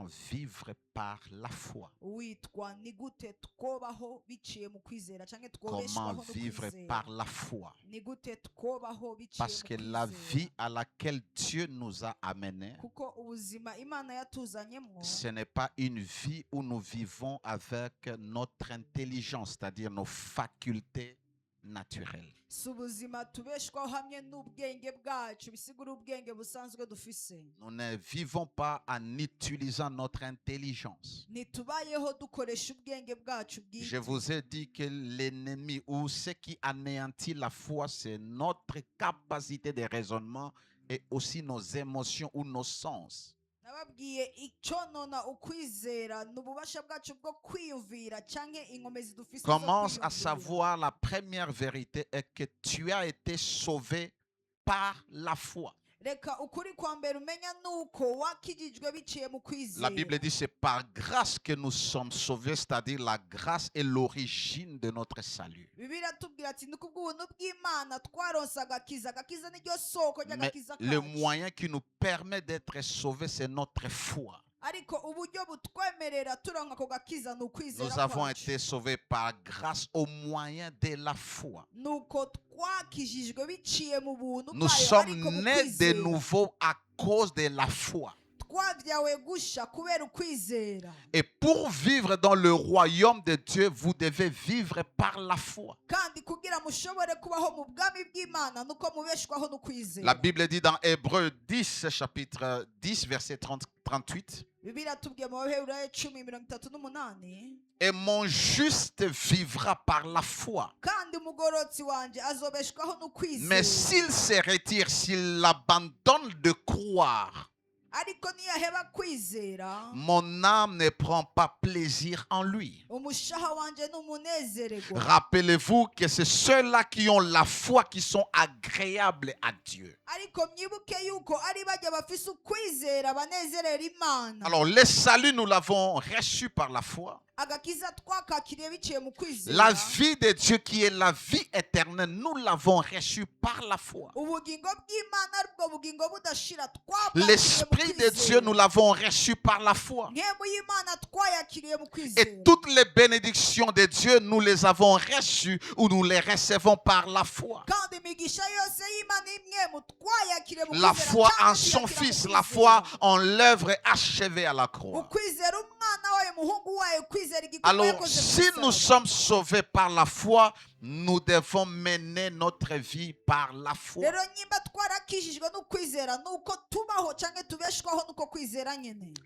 vivre par la foi? Comment vivre par la foi? Parce que la vie à laquelle Dieu nous a amenés, ce n'est pas une vie où nous vivons avec notre intelligence, c'est-à-dire nos facultés naturelles. Nous ne vivons pas en utilisant notre intelligence. Je vous ai dit que l'ennemi ou ce qui anéantit la foi, c'est notre capacité de raisonnement et aussi nos émotions ou nos sens. Commence à savoir, la première vérité est que tu as été sauvé par la foi. La Bible dit c'est par grâce que nous sommes sauvés, c'est-à-dire la grâce est l'origine de notre salut. Mais le moyen qui nous permet d'être sauvés, c'est notre foi. Nous avons été sauvés par grâce au moyen de la foi. Nous sommes nés de nouveau à cause de la foi. Et pour vivre dans le royaume de Dieu, vous devez vivre par la foi. La Bible dit dans Hébreux 10, chapitre 10, verset 38. Et mon juste vivra par la foi. Mais s'il se retire, s'il abandonne de croire, mon âme ne prend pas plaisir en lui. Rappelez-vous que c'est ceux-là qui ont la foi qui sont agréables à Dieu. Alors le salut, nous l'avons reçu par la foi. La vie de Dieu qui est la vie éternelle, nous l'avons reçue par la foi. L'Esprit de Dieu, nous l'avons reçu par la foi. Et toutes les bénédictions de Dieu, nous les avons reçues ou nous les recevons par la foi. La foi en son Fils, la foi en l'œuvre achevée à la croix. Alors, si nous sommes sauvés par la foi, nous devons mener notre vie par la foi.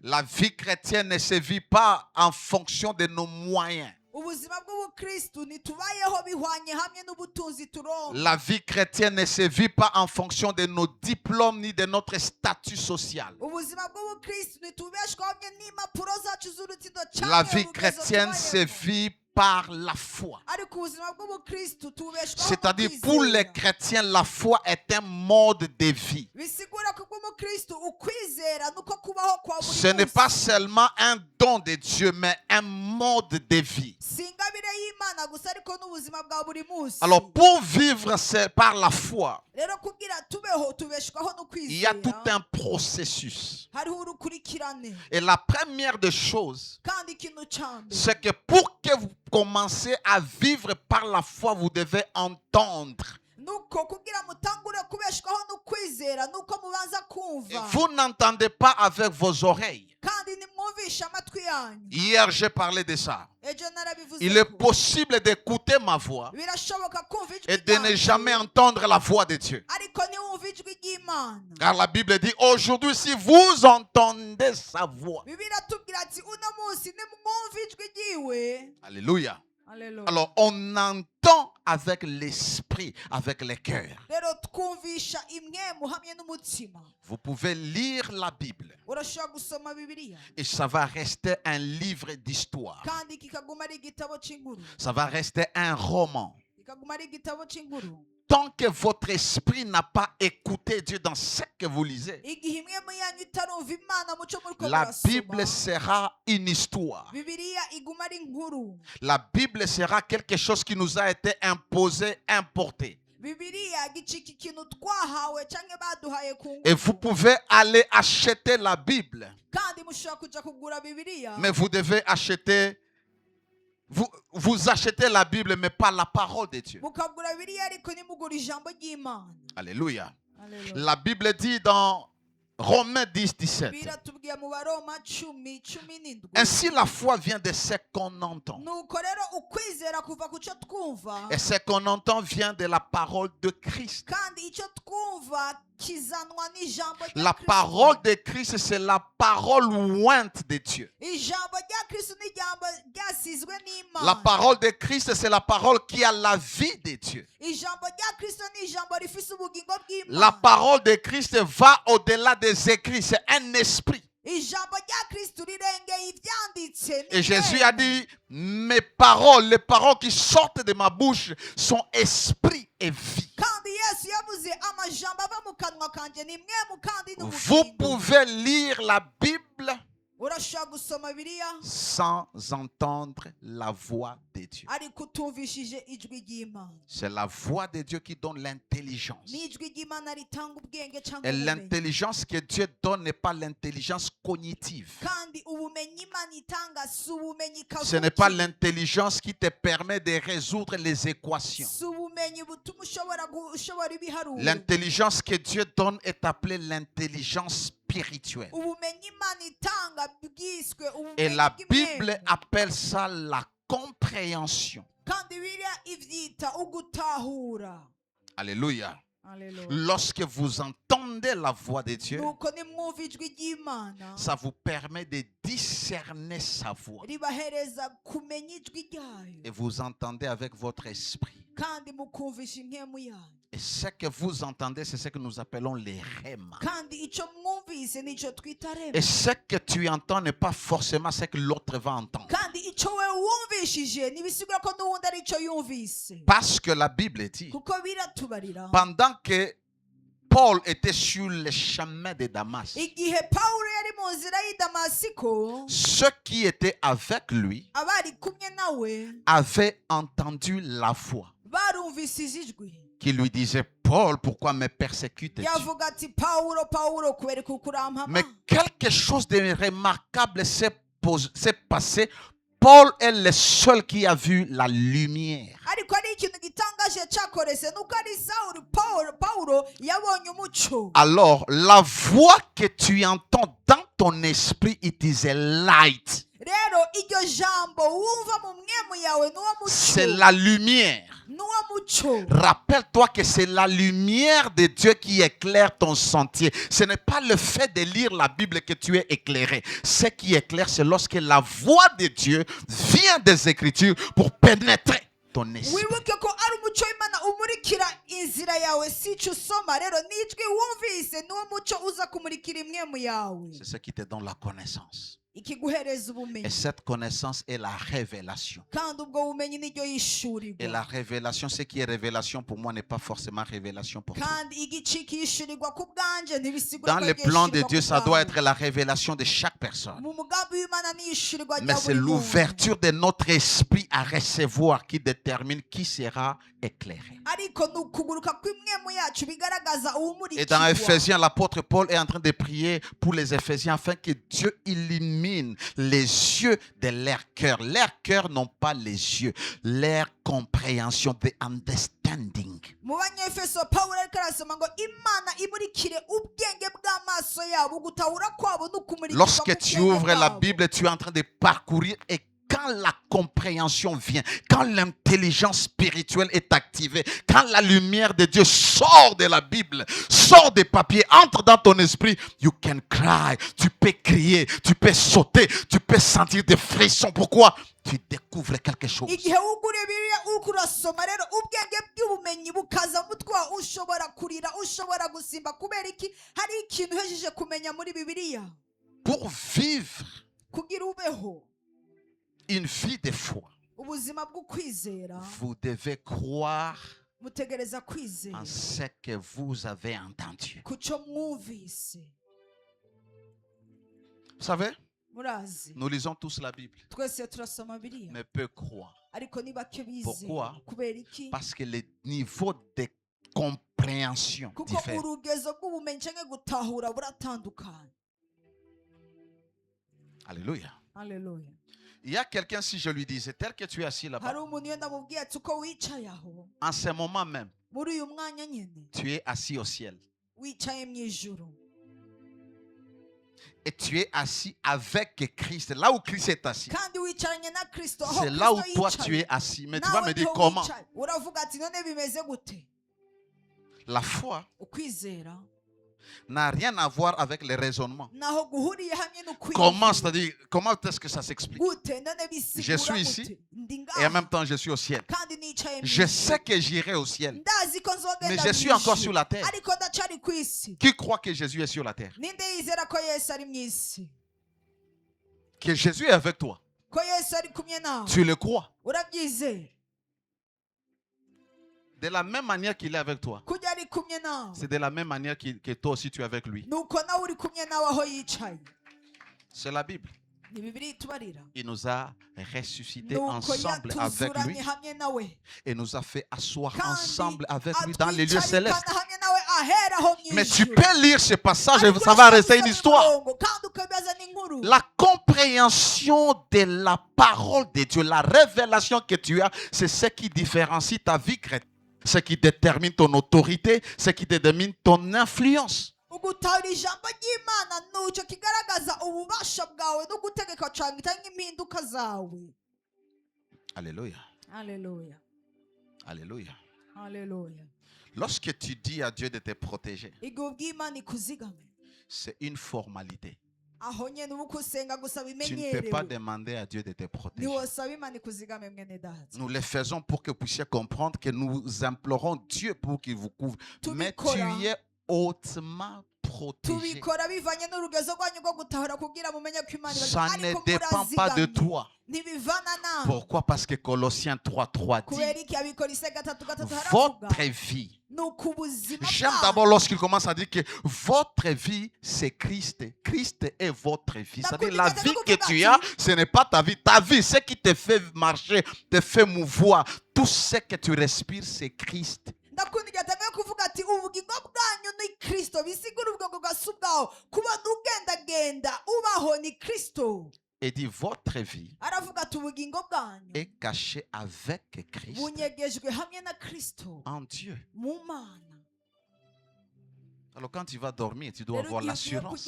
La vie chrétienne ne se vit pas en fonction de nos moyens. La vie chrétienne ne se vit pas en fonction de nos diplômes ni de notre statut social. La vie chrétienne se vit par la foi. C'est-à-dire pour les chrétiens, la foi est un mode de vie. Ce n'est pas seulement un don de Dieu, mais un mode de vie. Alors pour vivre par la foi, il y a tout un processus. Et la première des choses, c'est que pour que vous commencez à vivre par la foi, vous devez entendre. Et vous n'entendez pas avec vos oreilles. Hier, j'ai parlé de ça. Il est possible d'écouter ma voix et de ne jamais entendre la voix de Dieu. Car la Bible dit, aujourd'hui, si vous entendez sa voix. Alléluia. Alors, on entend avec l'esprit, avec le cœur. Vous pouvez lire la Bible et ça va rester un livre d'histoire. Ça va rester un roman. Tant que votre esprit n'a pas écouté Dieu dans ce que vous lisez, la Bible sera une histoire. La Bible sera quelque chose qui nous a été imposé, importé. Et vous pouvez aller acheter la Bible. Mais vous devez acheter, vous achetez la Bible, mais pas la parole de Dieu. Alléluia. La Bible dit dans Romains 10, 17. Ainsi la foi vient de ce qu'on entend. Et ce qu'on entend vient de la parole de Christ. La parole de Christ, c'est la parole ointe de Dieu. La parole de Christ, c'est la parole qui a la vie de Dieu. La parole de Christ va au-delà des écrits, c'est un esprit. Et Jésus a dit, mes paroles, les paroles qui sortent de ma bouche sont esprit et vie. Vous pouvez lire la Bible sans entendre la voix de Dieu. C'est la voix de Dieu qui donne l'intelligence. Et l'intelligence que Dieu donne n'est pas l'intelligence cognitive. Ce n'est pas l'intelligence qui te permet de résoudre les équations. L'intelligence que Dieu donne est appelée l'intelligence spirituelle. Et la Bible appelle ça la compréhension. Alléluia. Lorsque vous entendez la voix de Dieu, ça vous permet de discerner sa voix. Et vous entendez avec votre esprit. Et ce que vous entendez, c'est ce que nous appelons les rhémas. Et ce que tu entends n'est pas forcément ce que l'autre va entendre. Parce que la Bible dit, pendant que Paul était sur le chemin de Damas, ceux qui étaient avec lui avaient entendu la voix qui lui disait, Paul, pourquoi me persécutes-tu? Mais quelque chose de remarquable s'est passé. Paul est le seul qui a vu la lumière. Alors, la voix que tu entends dans ton esprit, it is a light. C'est la lumière. Rappelle-toi que c'est la lumière de Dieu qui éclaire ton sentier. Ce n'est pas le fait de lire la Bible que tu es éclairé. Ce qui éclaire, c'est lorsque la voix de Dieu vient des Écritures pour pénétrer ton esprit. C'est ce qui te donne la connaissance. Et cette connaissance est la révélation. Et la révélation, ce qui est révélation pour moi n'est pas forcément révélation pour toi. Dans le plan de Dieu, ça doit être la révélation de chaque personne. Mais c'est l'ouverture de notre esprit à recevoir qui détermine qui sera éclairé. Et dans Ephésiens, l'apôtre Paul est en train de prier pour les Éphésiens afin que Dieu illumine les yeux de leur cœur. Leur cœur n'ont pas les yeux, leur compréhension, the understanding. Lorsque tu ouvres la Bible, tu es en train de parcourir et quand la compréhension vient, quand l'intelligence spirituelle est activée, quand la lumière de Dieu sort de la Bible, sort des papiers, entre dans ton esprit, you can cry, tu peux crier, tu peux sauter, tu peux sentir des frissons. Pourquoi? Tu découvres quelque chose. Pour vivre une vie de foi, vous devez croire en ce que vous avez entendu. Vous savez, nous lisons tous la Bible, mais peu croient. Pourquoi? Parce que le niveau de compréhension diffère. Alléluia. Alléluia. Il y a quelqu'un, si je lui disais, tel que tu es assis là-bas, en ce moment même, tu es assis au ciel. Et tu es assis avec Christ. Là où Christ est assis, c'est là où toi tu es assis. Mais tu vas me dire comment? La foi n'a rien à voir avec les raisonnements. Comment, c'est-à-dire, comment est-ce que ça s'explique? Je suis ici et en même temps je suis au ciel. Je sais que j'irai au ciel, mais je suis encore sur la terre. Qui croit que Jésus est sur la terre? Que Jésus est avec toi. Tu le crois? De la même manière qu'il est avec toi, c'est de la même manière que toi aussi tu es avec lui. C'est la Bible. Il nous a ressuscités ensemble avec lui et nous a fait asseoir ensemble avec lui dans les lieux célestes. Mais tu peux lire ce passage et ça va rester une histoire. La compréhension de la parole de Dieu, la révélation que tu as, c'est ce qui différencie ta vie chrétienne. Ce qui détermine ton autorité, ce qui détermine ton influence. Alléluia. Alléluia. Alléluia. Alléluia. Lorsque tu dis à Dieu de te protéger, c'est une formalité. Tu ne peux pas demander à Dieu de te protéger. Nous le faisons pour que vous puissiez comprendre que nous implorons Dieu pour qu'il vous couvre. Mais tu es hautement protégé. Ça ne dépend pas de toi. Pourquoi? Parce que Colossiens 3:3 dit votre vie. J'aime d'abord lorsqu'il commence à dire que votre vie, c'est Christ. Christ est votre vie. C'est-à-dire la vie que tu as, ce n'est pas ta vie. Ta vie, ce qui te fait marcher, te fait mouvoir, tout ce que tu respires, c'est Christ. Et dit votre vie est cachée avec Christ en Dieu. Alors quand tu vas dormir, tu dois avoir l'assurance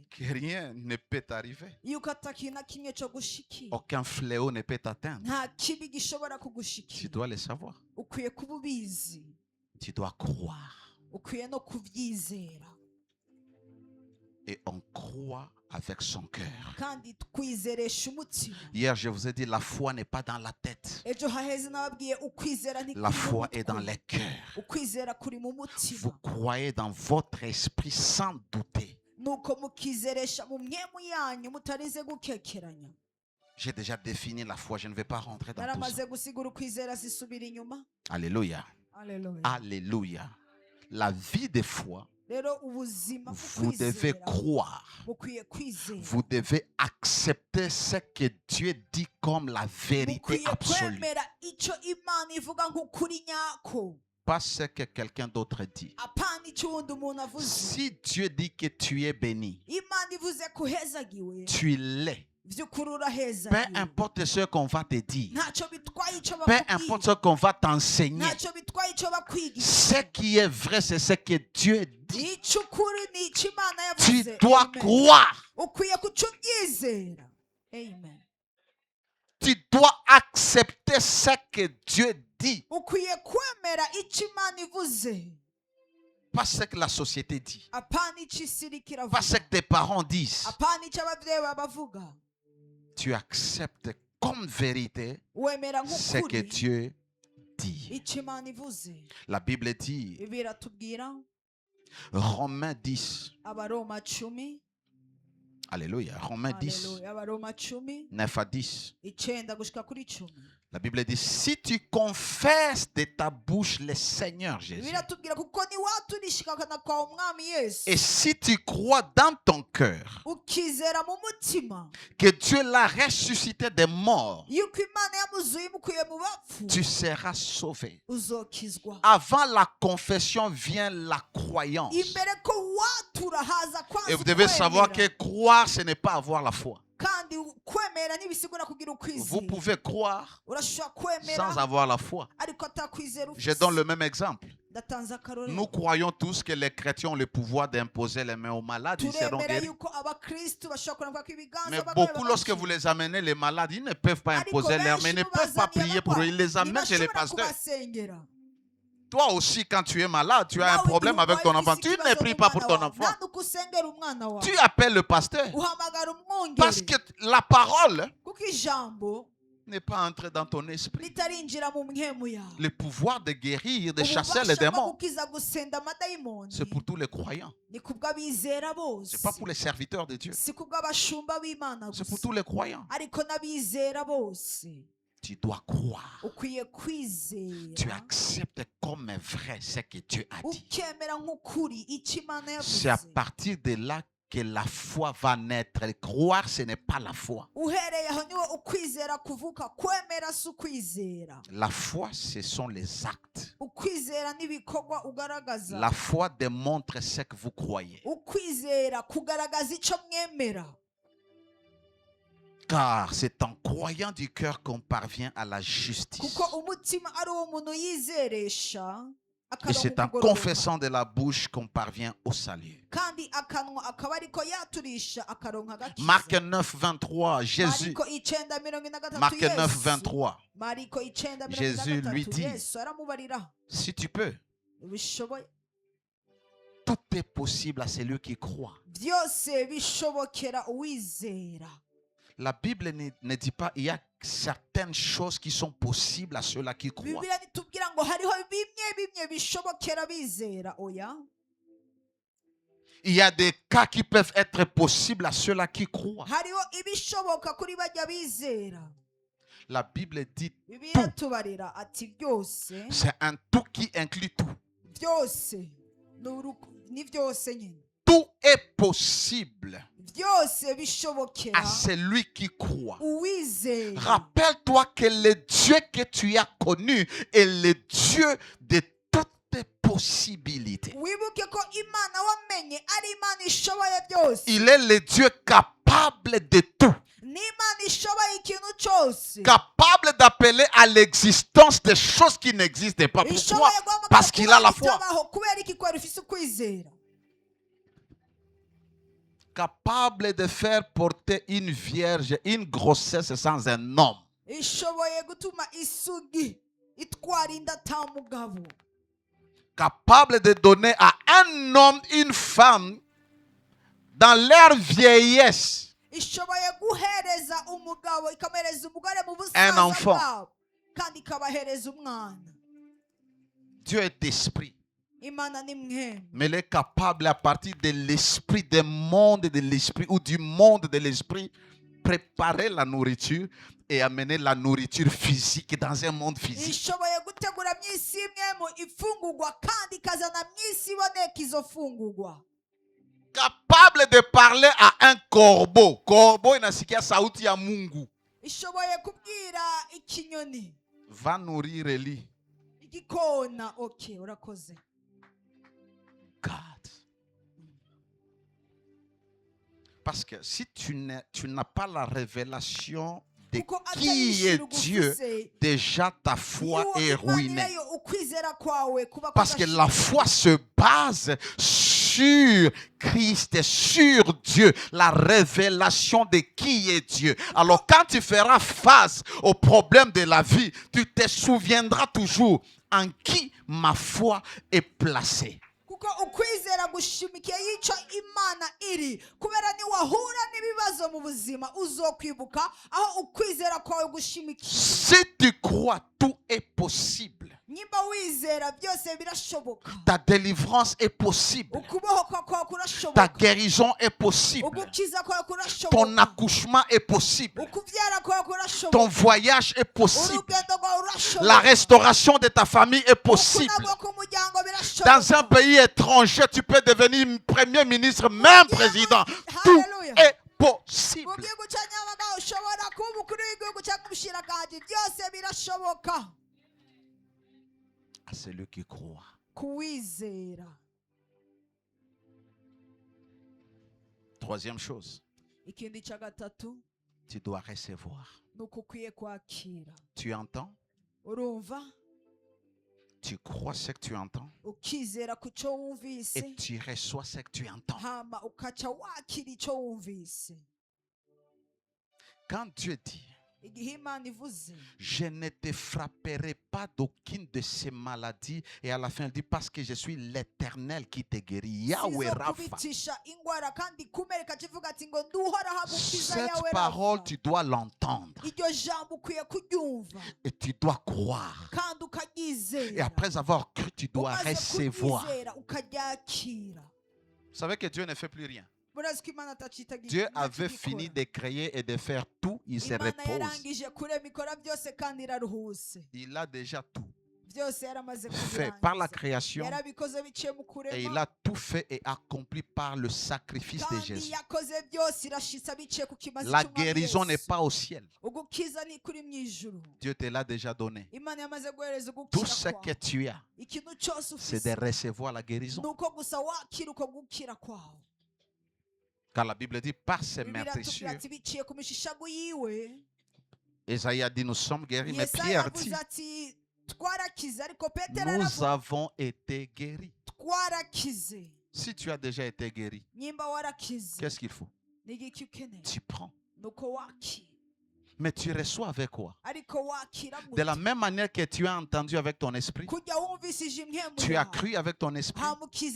que rien ne peut t'arriver. Aucun fléau ne peut t'atteindre. Tu dois le savoir. Tu dois croire. Et on croit avec son cœur. Hier, je vous ai dit, la foi n'est pas dans la tête. La foi est dans les cœurs. Vous croyez dans votre esprit sans douter. J'ai déjà défini la foi, je ne vais pas rentrer dans tout ça. Alléluia. Alléluia. La vie de foi, vous devez croire. Vous devez accepter ce que Dieu dit comme la vérité absolue. Pas ce que quelqu'un d'autre dit. Si Dieu dit que tu es béni, tu l'es. Peu importe ce qu'on va te dire, peu importe ce qu'on va t'enseigner, ce qui est vrai, c'est ce que Dieu dit. Tu dois croire. Tu dois accepter ce que Dieu dit. Pas ce que la société dit. Pas ce que tes parents disent. Tu acceptes comme vérité ce que Dieu dit. La Bible dit, Romains 10, Alléluia. Romains 10, 9 à 10. La Bible dit, si tu confesses de ta bouche le Seigneur Jésus, et si tu crois dans ton cœur que Dieu l'a ressuscité des morts, tu seras sauvé. Avant la confession vient la croyance. Et vous devez savoir que croire, ce n'est pas avoir la foi. Vous pouvez croire sans avoir la foi. Je donne le même exemple. Nous croyons tous que les chrétiens ont le pouvoir d'imposer les mains aux malades, ils seront guéris. Mais beaucoup, lorsque vous les amenez, les malades, ils ne peuvent pas imposer leurs mains, ils ne peuvent pas prier pour eux, ils les amènent chez les pasteurs. Toi aussi, quand tu es malade, tu as un problème avec ton enfant, tu ne pries pas pour ton enfant. Tu appelles le pasteur. Parce que la parole n'est pas entrée dans ton esprit. Le pouvoir de guérir, de chasser les démons, c'est pour tous les croyants. Ce n'est pas pour les serviteurs de Dieu. C'est pour tous les croyants. Tu dois croire. Tu acceptes comme vrai ce que Dieu a dit. C'est à partir de là que la foi va naître. Croire, ce n'est pas la foi. La foi, ce sont les actes. La foi démontre ce que vous croyez. Car c'est en croyant du cœur qu'on parvient à la justice. Et c'est en confessant de la bouche qu'on parvient au salut. Marc 9, 23, Jésus. Marc 9, 23. Jésus lui dit, si tu peux, tout est possible à celui qui croit. La Bible ne dit pas il y a certaines choses qui sont possibles à ceux-là qui croient. Il y a des cas qui peuvent être possibles à ceux-là qui croient. La Bible dit tout. C'est un tout qui inclut tout. Tout est possible à celui qui croit. Rappelle-toi que le Dieu que tu as connu est le Dieu de toutes tes possibilités. Il est le Dieu capable de tout. Capable d'appeler à l'existence des choses qui n'existent pas. Pourquoi? Parce qu'il a la foi. Capable de faire porter une vierge, une grossesse sans un homme. Capable de donner à un homme, une femme, dans leur vieillesse, un enfant. Dieu est esprit. Mais il est capable à partir de l'esprit des mondes de l'esprit ou du monde de l'esprit préparer la nourriture et amener la nourriture physique dans un monde physique. Capable de parler à un corbeau. Corbeau inasikia sauti ya Mungu. Va nourrir Eli. God. Parce que si tu n'as pas la révélation de qui est Dieu, déjà ta foi est ruinée. Parce que la foi se base sur Christ, sur Dieu, la révélation de qui est Dieu. Alors quand tu feras face aux problèmes de la vie, tu te souviendras toujours en qui ma foi est placée. Si tu crois, tout est possible. Ta délivrance est possible. Ta guérison est possible. Ton accouchement est possible. Ton voyage est possible. La restauration de ta famille est possible. Dans un pays étranger, tu peux devenir premier ministre, même président. Tout est possible. À celui qui croit. Troisième chose, tu dois recevoir. Tu entends? Tu crois ce que tu entends et tu reçois ce que tu entends. Quand Dieu dit, je ne te frapperai pas d'aucune de ces maladies, et à la fin il dit, parce que je suis l'Éternel qui te guérit. Yahweh Rapha. Cette parole, tu dois l'entendre et tu dois croire, et après avoir cru, tu dois recevoir. Vous savez que Dieu ne fait plus rien. Dieu avait fini de créer et de faire tout, il se repose. Il a déjà tout fait par la création et il a tout fait et accompli par le sacrifice de Jésus. La guérison n'est pas au ciel. Dieu te l'a déjà donné. Tout ce que tu as, c'est de recevoir la guérison. Car la Bible dit, par ses meurtrissures, Esaïe a dit, nous sommes guéris, mais Pierre dit, nous avons été guéris. Si tu as déjà été guéri, qu'est-ce qu'il faut? Tu prends. Mais tu reçois avec quoi? De la même manière que tu as entendu avec ton esprit, tu as cru avec ton esprit, tu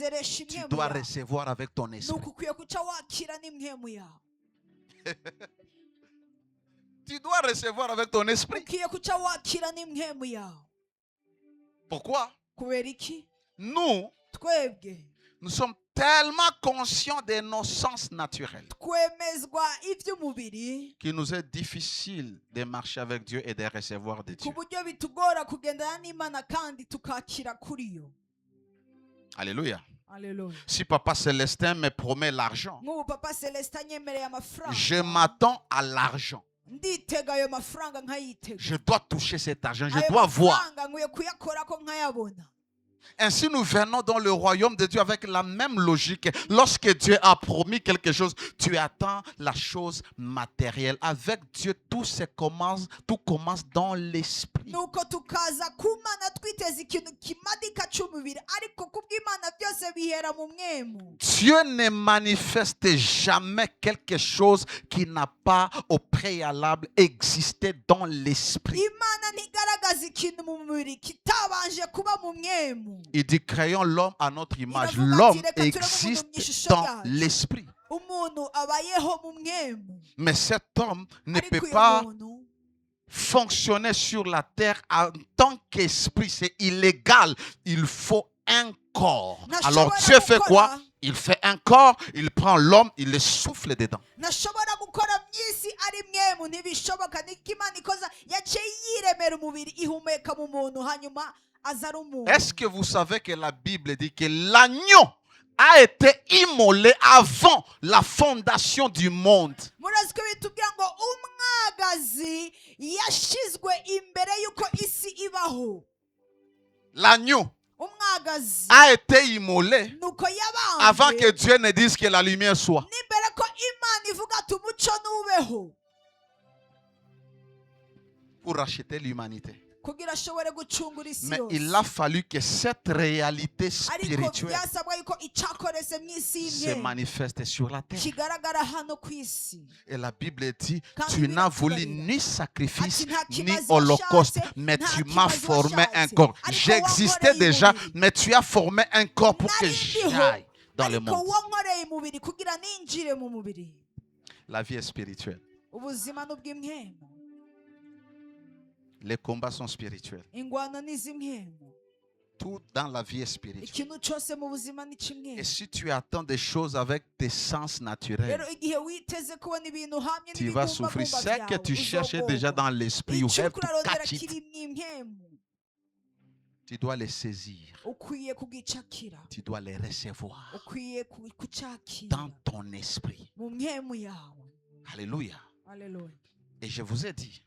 dois recevoir avec ton esprit. Tu dois recevoir avec ton esprit. Pourquoi? Nous sommes tellement conscients de nos sens naturels qu'il nous est difficile de marcher avec Dieu et de recevoir de Dieu. Alléluia. Si Papa Célestin me promet l'argent, je m'attends à l'argent. Je dois toucher cet argent, je dois voir. Ainsi, nous venons dans le royaume de Dieu avec la même logique. Lorsque Dieu a promis quelque chose, tu attends la chose matérielle. Avec Dieu, tout commence dans l'esprit. Dieu ne manifeste jamais quelque chose qui n'a pas au préalable existé dans l'esprit. Il dit, créons l'homme à notre image. L'homme existe dans l'esprit. Mais cet homme ne peut pas fonctionner sur la terre en tant qu'esprit. C'est illégal. Il faut un corps. Alors Dieu fait quoi? Il fait un corps, il prend l'homme, il le souffle dedans. Est-ce que vous savez que la Bible dit que l'agneau a été immolé avant la fondation du monde? L'agneau a été immolé avant que Dieu ne dise que la lumière soit. Pour racheter l'humanité. Mais il a fallu que cette réalité spirituelle se manifeste sur la terre. Et la Bible dit, tu n'as voulu ni sacrifice ni holocauste, mais tu m'as formé un corps. J'existais déjà, mais tu as formé un corps pour que j'aille dans le monde. La vie est spirituelle. Les combats sont spirituels. Tout dans la vie est spirituel. Et si tu attends des choses avec tes sens naturels, tu vas souffrir. Ce que tu cherches déjà dans l'esprit, you have to catch it. Tu dois les saisir. Tu dois les recevoir dans ton esprit. Alléluia. Et je vous ai dit,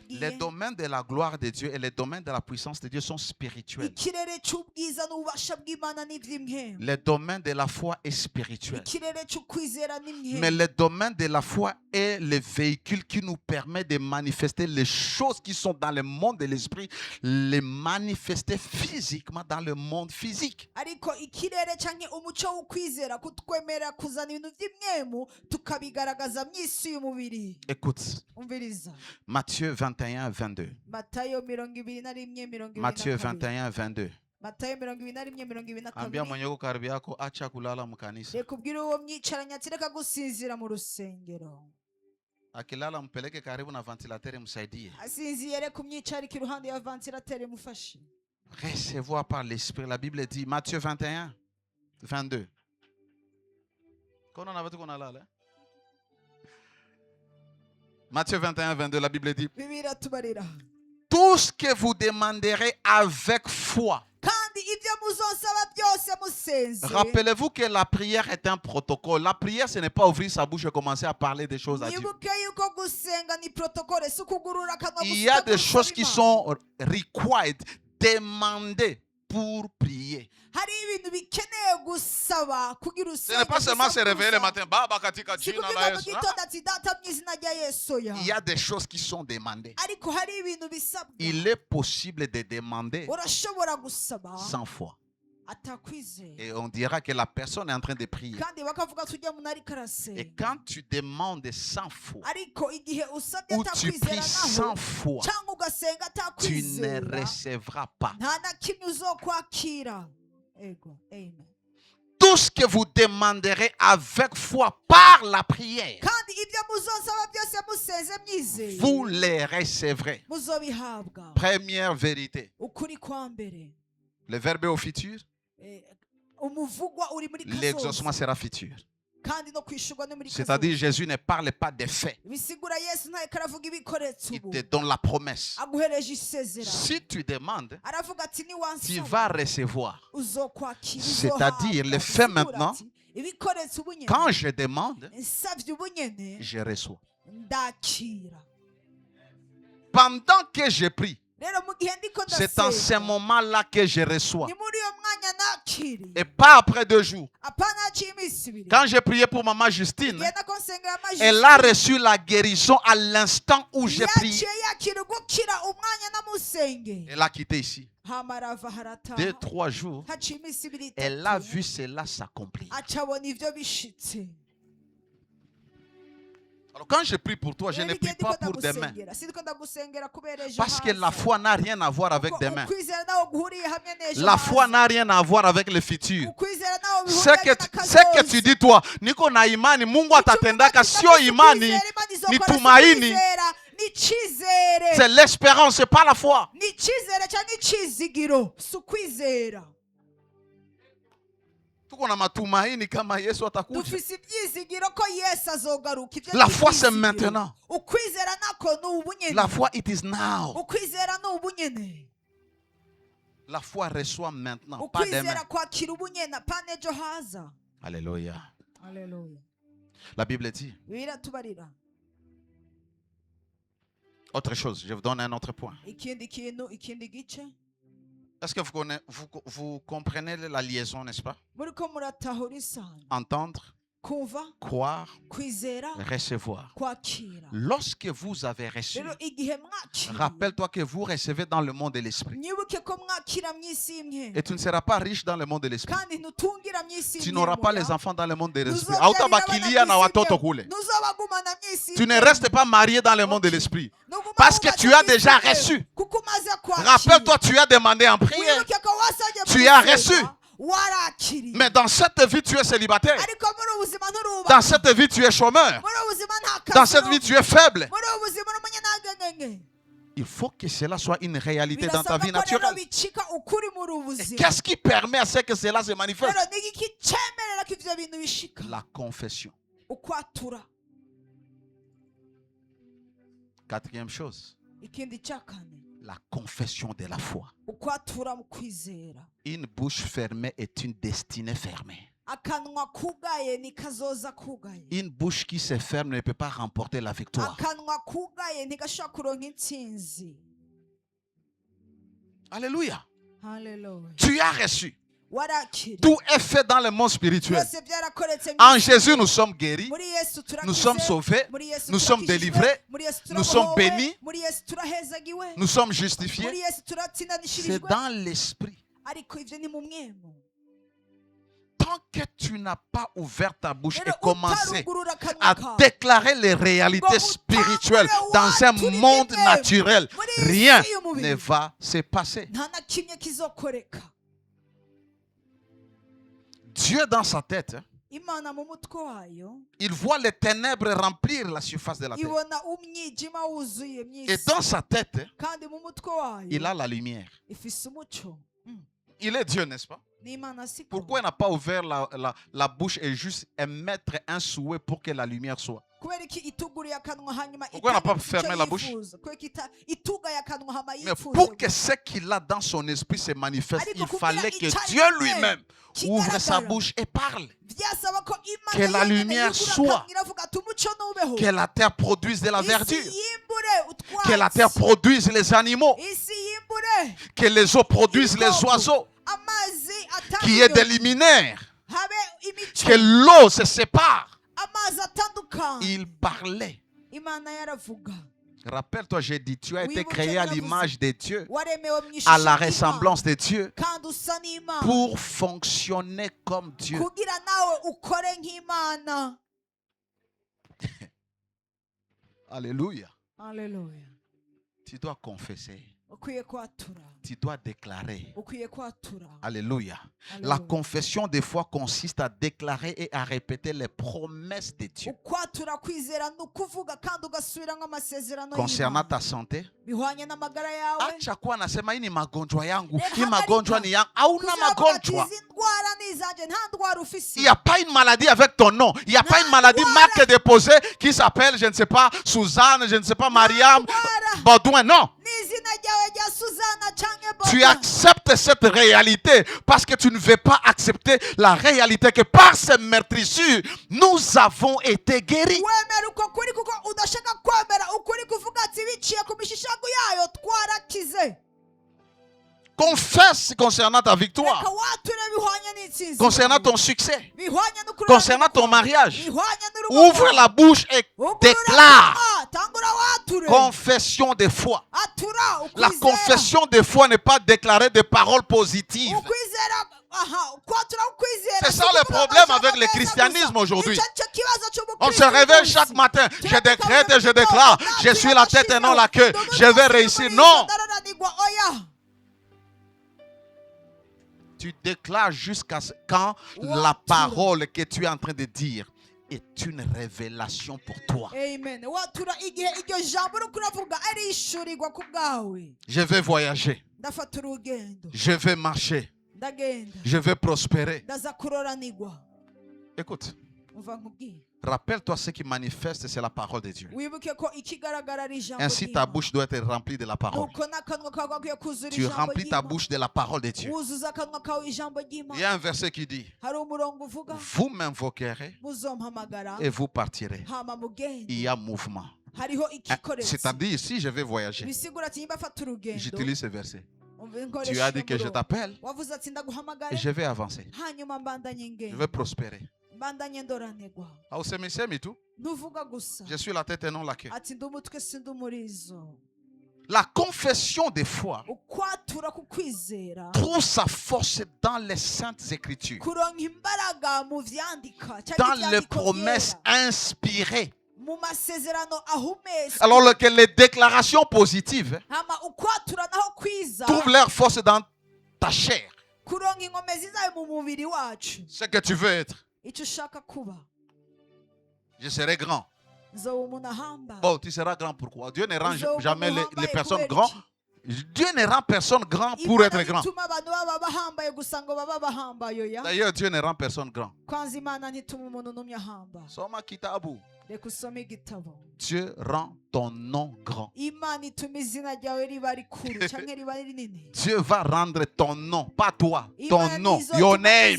les domaines de la gloire de Dieu et les domaines de la puissance de Dieu sont spirituels. Les domaines de la foi est spirituel. Mais le domaine de la foi est le véhicule qui nous permet de manifester les choses qui sont dans le monde de l'esprit, les manifester physiquement dans le monde physique. Écoute. Matthieu 21, 22. Matthieu 21, 22. Ambia mwenye uko karibu yako acha kulala mkanisa. Akilala mpeleke karibu na ventilateur msaidie. Recevoir par l'esprit. La Bible dit Matthieu 21, 22. Quand on avait tout qu'on a là. Matthieu 21, 22, la Bible dit tout ce que vous demanderez avec foi. Rappelez-vous que la prière est un protocole. La prière, ce n'est pas ouvrir sa bouche et commencer à parler des choses à Dieu. Il y a des choses qui sont required, demandées pour prier. Ce n'est pas seulement se réveiller le matin. Il y a des choses qui sont demandées. Il est possible de demander sans foi. Et on dira que la personne est en train de prier. Et quand tu demandes sans foi, ou tu pries sans foi, tu ne recevras pas. Tout ce que vous demanderez avec foi par la prière, vous les recevrez. Première vérité. Le verbe est au futur. L'exaucement sera futur. C'est-à-dire Jésus ne parle pas des faits. Il te donne la promesse. Si tu demandes, tu vas recevoir. C'est-à-dire le fait maintenant. Quand je demande, je reçois. Pendant que je prie, c'est en ce moment-là que je reçois. Et pas après 2 jours. Quand j'ai prié pour maman Justine, elle a reçu la guérison à l'instant où j'ai prié. Elle a quitté ici. 2-3 jours, elle a vu cela s'accomplir. Alors quand je prie pour toi, je ne prie pas pour demain. Parce que la foi n'a rien à voir avec demain. La foi n'a rien à voir avec le futur. Ce que tu dis toi, niko na imani, Mungu atatendaka, sio imani, ni tumaini. C'est l'espérance, c'est pas la foi. La foi c'est maintenant. La foi it is now. La foi reçoit maintenant, pas demain. Alléluia. La Bible dit. Autre chose, je vous donne un autre point. Est-ce que vous comprenez la liaison, n'est-ce pas? Entendre, croire, recevoir. Lorsque vous avez reçu, rappelle-toi que vous recevez dans le monde de l'esprit. Et tu ne seras pas riche dans le monde de l'esprit. Tu n'auras pas les enfants dans le monde de l'esprit. Tu ne restes pas marié dans le monde de l'esprit. Parce que tu as déjà reçu. Rappelle-toi, tu as demandé en prière. Tu as reçu. Mais dans cette vie, tu es célibataire. Dans cette vie, tu es chômeur. Dans cette vie, tu es faible. Il faut que cela soit une réalité dans ta vie naturelle. Qu'est-ce qui permet à ce que cela se manifeste? La confession. Quatrième chose, la confession de la foi. Une bouche fermée est une destinée fermée. Une bouche qui se ferme ne peut pas remporter la victoire. Alléluia. Tu as reçu. Tout est fait dans le monde spirituel. En Jésus, nous sommes guéris, nous sommes sauvés, nous sommes délivrés, nous sommes bénis, nous sommes justifiés. C'est dans l'esprit. Tant que tu n'as pas ouvert ta bouche et commencé à déclarer les réalités spirituelles dans un monde naturel, rien ne va se passer. Dieu dans sa tête, il voit les ténèbres remplir la surface de la terre. Et dans sa tête, il a la lumière. Il est Dieu, n'est-ce pas? Pourquoi il n'a pas ouvert la bouche et juste émettre un souhait pour que la lumière soit? Pourquoi il n'a pas fermé la bouche? Mais pour que ce qu'il a dans son esprit se manifeste, il fallait que Dieu lui-même ouvre sa bouche et parle. Que la lumière soit. Que la terre produise de la verdure. Que la terre produise les animaux. Que les eaux produisent les oiseaux. Qu'il y ait des liminaires. Que l'eau se sépare. Il parlait. Rappelle-toi, j'ai dit, tu as été créé à l'image de Dieu, à la ressemblance de Dieu, pour fonctionner comme Dieu. Alléluia. Tu dois confesser. Tu dois déclarer. Alléluia. La confession des fois consiste à déclarer et à répéter les promesses de Dieu. Concernant ta santé, acha kuwa nasema hii ni magonjwa yangu, hii magonjwa ni yangu. Hauna magonjwa. Il n'y a pas une maladie avec ton nom. Il n'y a pas une maladie marque déposée qui s'appelle, je ne sais pas, Suzanne, je ne sais pas, Mariam, Baudouin. Non. Tu acceptes cette réalité parce que tu ne veux pas accepter la réalité que par ces meurtrissures, nous avons été guéris. Confesse concernant ta victoire, concernant ton succès, concernant ton mariage. Ouvre la bouche et déclare. Confession de foi. La confession de foi n'est pas déclarer des paroles positives. C'est ça le problème avec le christianisme aujourd'hui. On se réveille chaque matin. Je décrète et je déclare. Je suis la tête et non la queue. Je vais réussir. Non. Tu déclares jusqu'à quand la parole que tu es en train de dire est une révélation pour toi. Amen. Je vais voyager. Je vais marcher. Je vais prospérer. Écoute. Rappelle-toi, ce qui manifeste, c'est la parole de Dieu. Ainsi, ta bouche doit être remplie de la parole. Tu remplis ta bouche de la parole de Dieu. Il y a un verset qui dit: vous m'invoquerez et vous partirez. Il y a mouvement. C'est-à-dire, ici, je vais voyager. J'utilise ce verset. Tu as dit que je t'appelle et je vais avancer. Je vais prospérer. Je suis la tête et non la queue. La confession des foi trouve sa force dans les saintes écritures, dans les promesses inspirées. Alors que les déclarations positives trouvent leur force dans ta chair. Ce que tu veux être. Je serai grand. Bon, tu seras grand pourquoi? Dieu ne rend jamais les personnes grandes. Dieu ne rend personne grand pour être grand. D'ailleurs, Dieu ne rend personne grand. Soma kitabu. Dieu rend ton nom grand. Dieu va rendre ton nom, pas toi, ton nom, your name.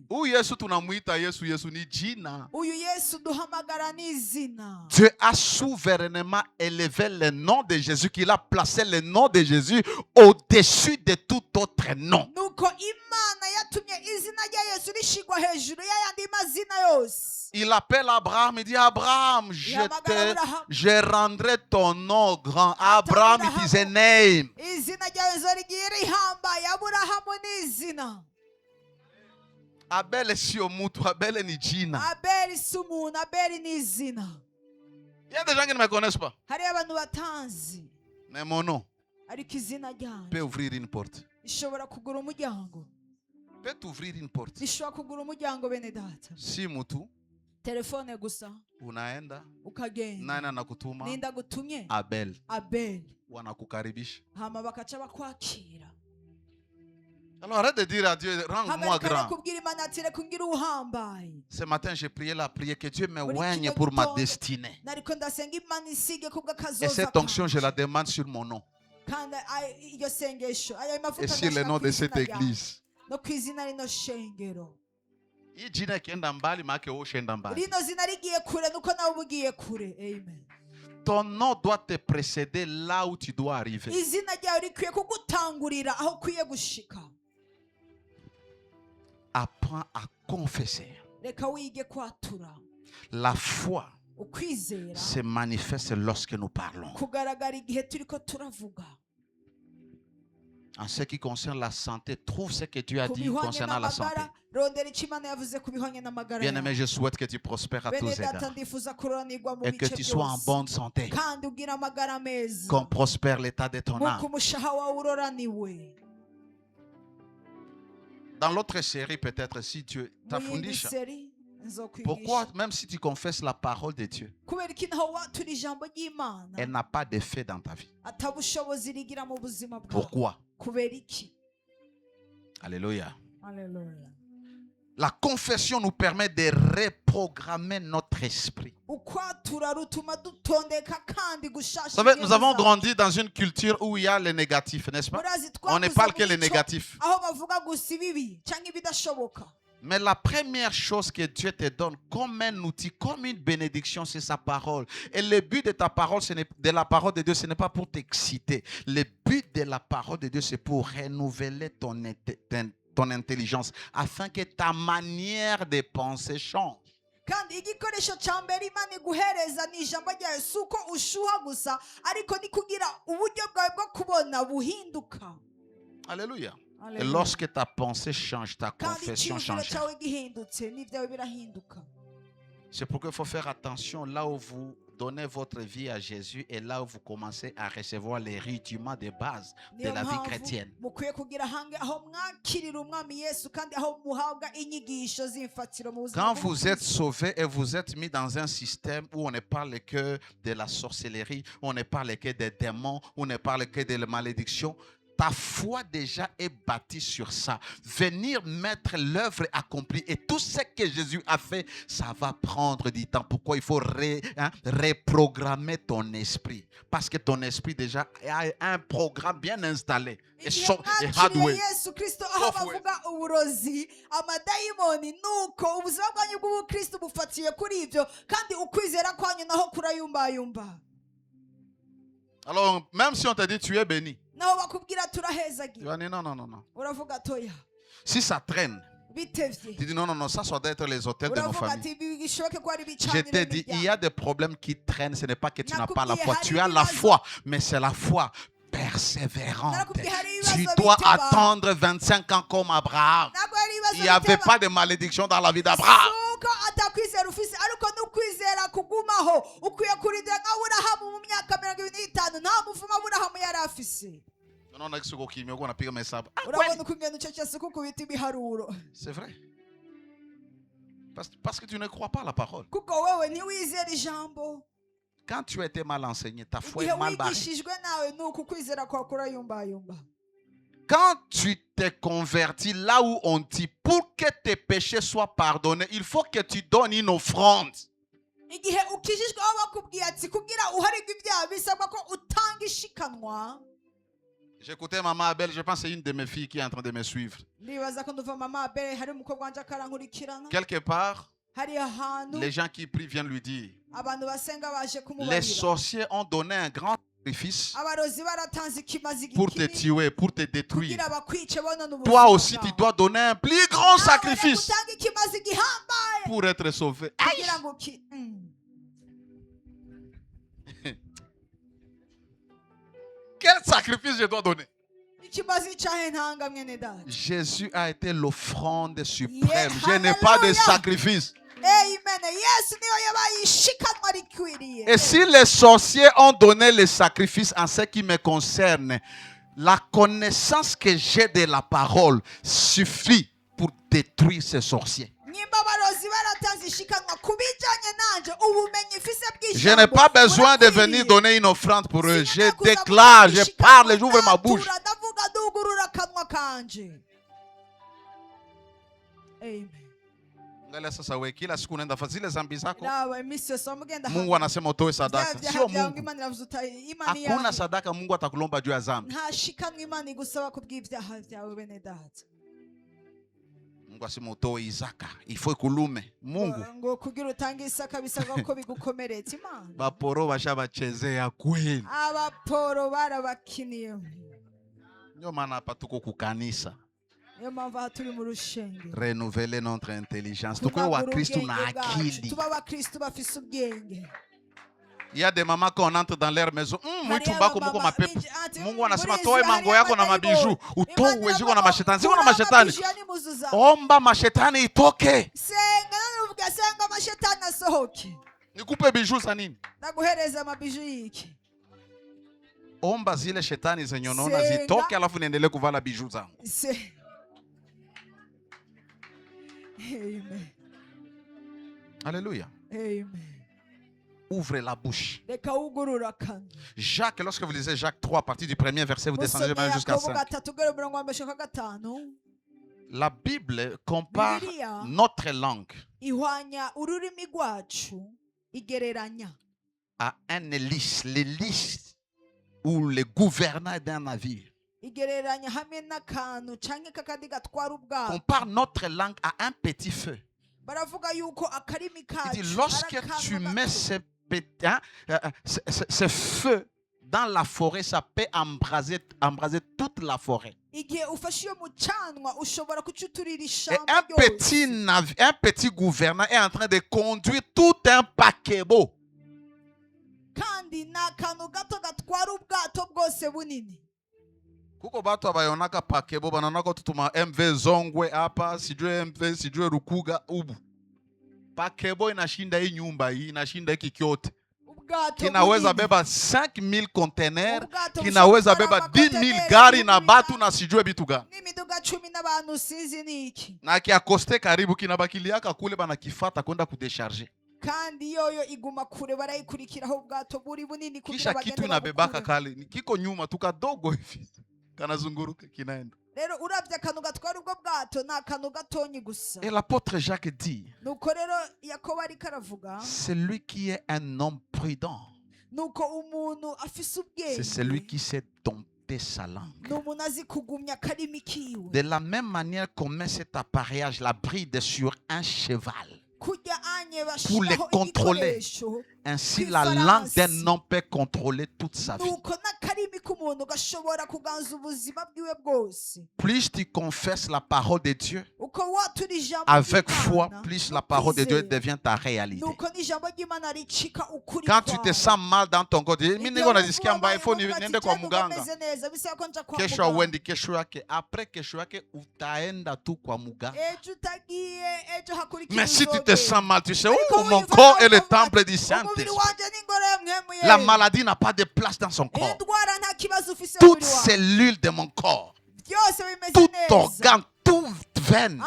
Où Yesu tunamuita Yesu, Yesu ni jina. Dieu a souverainement élevé le nom de Jésus, qu'il a placé le nom de Jésus au-dessus de tout autre nom. Il appelle Abraham, il dit Abraham, je rendrai ton nom grand. Abraham, it is a name. Abel si omutu, Abel ni jina. Il y a des gens qui ne me connaissent pas. Mais mon nom peut ouvrir une porte. Peut ouvrir une porte. Si mutu telefone gusa unaenda ukagenda nani anakutuma? Ninda gutumye Abel. Wanakukaribisha hama bakaca bakwakira. Alors arrête de dire à Dieu, rends-moi grand. Ce matin, j'ai prié la prière que Dieu me oigne pour ma destinée. Et cette onction, je la demande sur mon nom. Et sur le nom de cette église. Ton nom doit te précéder là où tu dois arriver. Apprends à confesser. La foi se manifeste lorsque nous parlons. En ce qui concerne la santé, trouve ce que Dieu a dit concernant la santé. Bien-aimé, je souhaite que tu prospères à tous égards et que tu sois en bonne santé, qu'on prospère l'état de ton âme. Dans l'autre série, peut-être, si Dieu t'a fondé, pourquoi, même si tu confesses la parole de Dieu, elle n'a pas d'effet dans ta vie? Pourquoi? Alléluia. La confession nous permet de reprogrammer notre esprit. Vous savez, nous avons grandi dans une culture où il y a le négatif, n'est-ce pas? On ne parle que le négatif. Mais la première chose que Dieu te donne comme un outil, comme une bénédiction, c'est sa parole. Et le but de ta parole, de la parole de Dieu, ce n'est pas pour t'exciter. Le but de la parole de Dieu, c'est pour renouveler ton intelligence, afin que ta manière de penser change. Alléluia. Et lorsque ta pensée change, ta confession change. C'est pourquoi il faut faire attention là où vous donnez votre vie à Jésus et là où vous commencez à recevoir les rudiments de base de la vie chrétienne. Quand vous êtes sauvé et vous êtes mis dans un système où on ne parle que de la sorcellerie, où on ne parle que des démons, où on ne parle que de la malédiction, ta foi déjà est bâtie sur ça. Venir mettre l'œuvre accomplie et tout ce que Jésus a fait, ça va prendre du temps. Pourquoi il faut reprogrammer ton esprit? Parce que ton esprit déjà a un programme bien installé. Et hardware. Alors, même si on te dit tu es béni, tu vas dire non. Si ça traîne, tu dis non, ça doit être les hôtels de nos familles. Je te dis, il y a des problèmes qui traînent. Ce n'est pas que tu n'as pas la foi. Tu as la foi, mais c'est la foi persévérante. Tu dois attendre 25 ans comme Abraham. Il n'y avait pas de malédiction dans la vie d'Abraham. C'est vrai. Parce que tu ne crois pas à la parole. Quand tu as été mal enseigné, ta foi est mal barrée. Quand tu t'es converti là où on dit pour que tes péchés soient pardonnés, il faut que tu donnes une offrande. J'écoutais Maman Abel, je pense que c'est une de mes filles qui est en train de me suivre. Quelque part, les gens qui prient viennent lui dire, les sorciers ont donné un grand sacrifice pour te tuer, pour te détruire. Toi aussi, tu dois donner un plus grand sacrifice pour être sauvé. Quel sacrifice je dois donner? Jésus a été l'offrande suprême. Je n'ai pas de sacrifice. Et si les sorciers ont donné les sacrifices en ce qui me concerne, la connaissance que j'ai de la parole suffit pour détruire ces sorciers. Je n'ai pas besoin de venir donner une offrande pour eux. Je déclare, je parle, j'ouvre ma bouche. Kila siku unaenda fazile zambi zako. Mungu anasema utoe sadaka. Sio Mungu. Hakuna sadaka Mungu atakulomba juu ya zambi. Mungu asema utoe Isaka. Ifo ikulume. Mungu. Baporo bashabachezea kweli. Abaporo barabakiniye. Ndio maana hapa tuko kukanisa. Renouveler notre intelligence. Il y a des mamans quand on entre dans leur maison. Mungu anasema toe mango yako na mabiju. Utoe uweziko na mashetani. Siko na mashetani. Omba mashetani itoke. Nikupe biju za nini? Nakuhereza mabiju yiki. Omba zile shetani zenye unaona zitoke alafu niendelee kuvala biju zangu. Amen. Alléluia. Amen. Ouvre la bouche. Jacques, lorsque vous lisez Jacques 3, à partir du premier verset, vous descendez même jusqu'à 5. La Bible compare notre langue à un hélice, l'hélice ou le gouvernail d'un navire. Compare notre langue à un petit feu. Il dit, lorsque tu mets ce feu dans la forêt, ça peut embraser toute la forêt. Et un petit gouverneur est en train de conduire tout un paquebot. Kuko batu abayonaka pakebo bananaka tutuma MV Zongwe hapa sijue MV sijue Rukuga ubu. Pakebo inashinda hii nyumba hii, inashinda hiki kyote. Kinaweza beba 5000 containers, kinaweza beba 10,000 gari na batu na sijue bitu gani. Na kiakoste karibu kinabakiliaka kule banakifata kwenda kudesharger. Kandi yoyo iguma kure barayikurikiraho ubwato buri bunini kugira bagende. Kisha kitu inabebaka kale kiko nyuma tukadogo hivi. Kanazunguruka kinaenda. Rero uravye akantu gatwara ubwo bwato na akantu gatonyi gusa. Et l'apôtre Jacques dit, nuko rero Yakobo ari karavuga, celui qui est un homme prudent, nuko umuntu afise ubwenge, c'est celui qui sait dompter sa langue. Numuntu azi kugumya karimi kiwe. De la même manière qu'on met cet appareillage, la bride sur un cheval pour les contrôler. Ainsi, la langue d'un homme peut contrôler toute sa vie. Plus tu confesses la parole de Dieu avec foi, plus la parole de Dieu devient ta réalité. Quand tu te sens mal dans ton corps, mais si tu te sens mal, tu sais, oh, mon corps est le temple du Saint-Esprit. La maladie n'a pas de place dans son corps. Toute cellule de mon corps, tout organe, toute veine,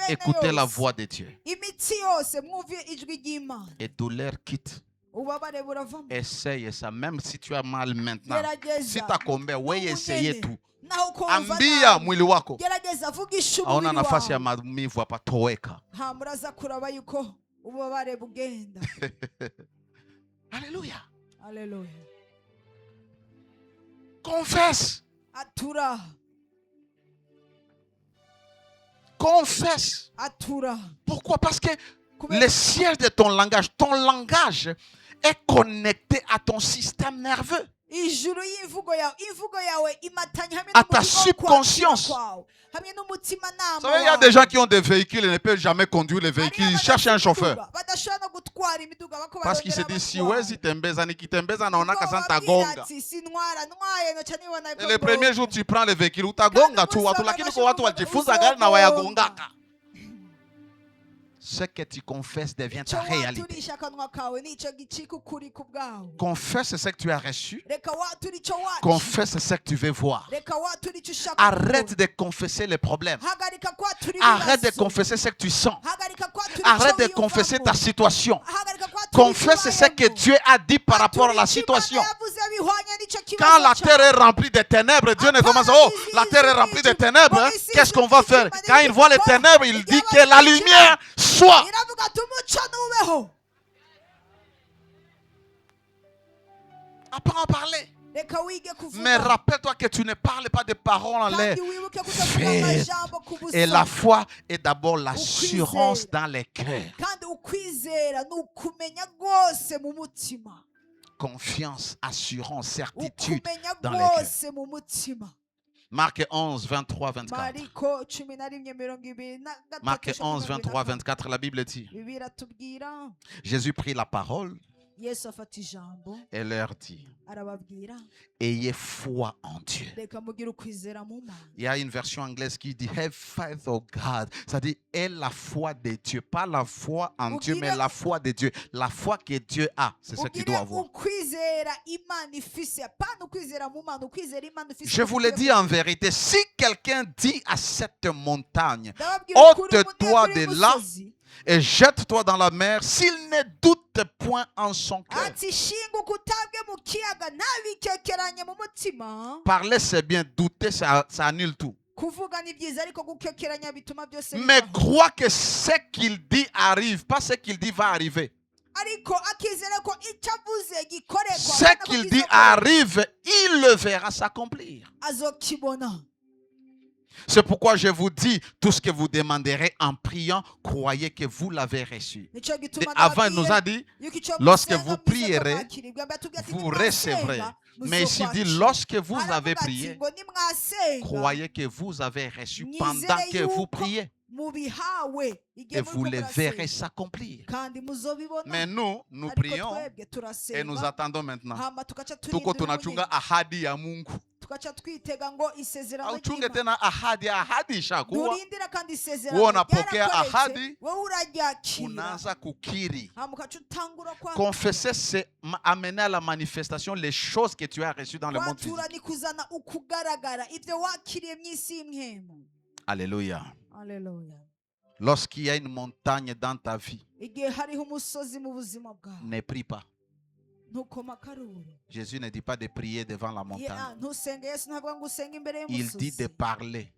écoutez la voix de Dieu. Et douleur quitte. Essaye ça, même si tu as mal maintenant. Si tu as combien, oui, essayez tout. Ambia mwili wako. Aona nafasi ya maumivu hapa, toweka. Alléluia. Alléluia. Confesse. Atura. Confesse. Atura. Pourquoi? Parce que le siège de ton langage est connecté à ton système nerveux, à ta subconscience. Vous savez, il y a des gens qui ont des véhicules et ne peuvent jamais conduire les véhicules. Ils cherchent un chauffeur. Parce qu'ils se disent, si wezi tembeza, nikitembeza naonaka santa gonga. Et le premier jour, tu prends le véhicule, utagonga tu watu, lakini kwa watu wajifunza gari na wayagongaka. Ce que tu confesses devient ta réalité. Confesse ce que tu as reçu. Confesse ce que tu veux voir. Arrête de confesser les problèmes. Arrête de confesser ce que tu sens. Arrête de confesser ta situation. Confesse ce que Dieu a dit par rapport à la situation. Quand la terre est remplie de ténèbres, Dieu ne commence à oh, la terre est remplie de ténèbres. Qu'est-ce qu'on va faire? Quand il voit les ténèbres, il dit que la lumière soit. Apprends à parler. Mais rappelle-toi que tu ne parles pas de paroles en l'air. Et la foi est d'abord l'assurance dans les cœurs. Confiance, assurance, certitude dans les cœurs. Marc 11, 23, 24. Marc 11, 23, 24, la Bible dit. Jésus prit la parole et leur dit, ayez foi en Dieu. Il y a une version anglaise qui dit have faith of God. Ça dit aie la foi de Dieu. Pas la foi en Dieu, mais la foi de Dieu. La foi que Dieu a, c'est ce qu'il doit avoir. Je vous le dis en vérité, si quelqu'un dit à cette montagne, ôte-toi de là et jette-toi dans la mer, s'il ne doute point en son cœur. Parler c'est bien, douter ça annule tout. Mais crois que ce qu'il dit arrive, pas ce qu'il dit va arriver. Ce qu'il dit arrive, il le verra s'accomplir. C'est pourquoi je vous dis, tout ce que vous demanderez en priant, croyez que vous l'avez reçu. Avant, il nous a dit, lorsque vous prierez, vous recevrez. Mais ici, il dit, lorsque vous avez prié, croyez que vous avez reçu pendant que vous priez. Et vous les verrez s'accomplir. Mais nous prions et nous attendons maintenant. Tuko tunachunga ahadi ya Mungu. Auchunge tena ahadi ishakuwa. Wewe unapokea ahadi, unaanza kukiri. Confesser, c'est amener à la manifestation les choses que tu as reçues dans le monde physique. Alléluia. Alléluia. Lorsqu'il y a une montagne dans ta vie, ne prie pas. Jésus ne dit pas de prier devant la montagne. Il dit de parler.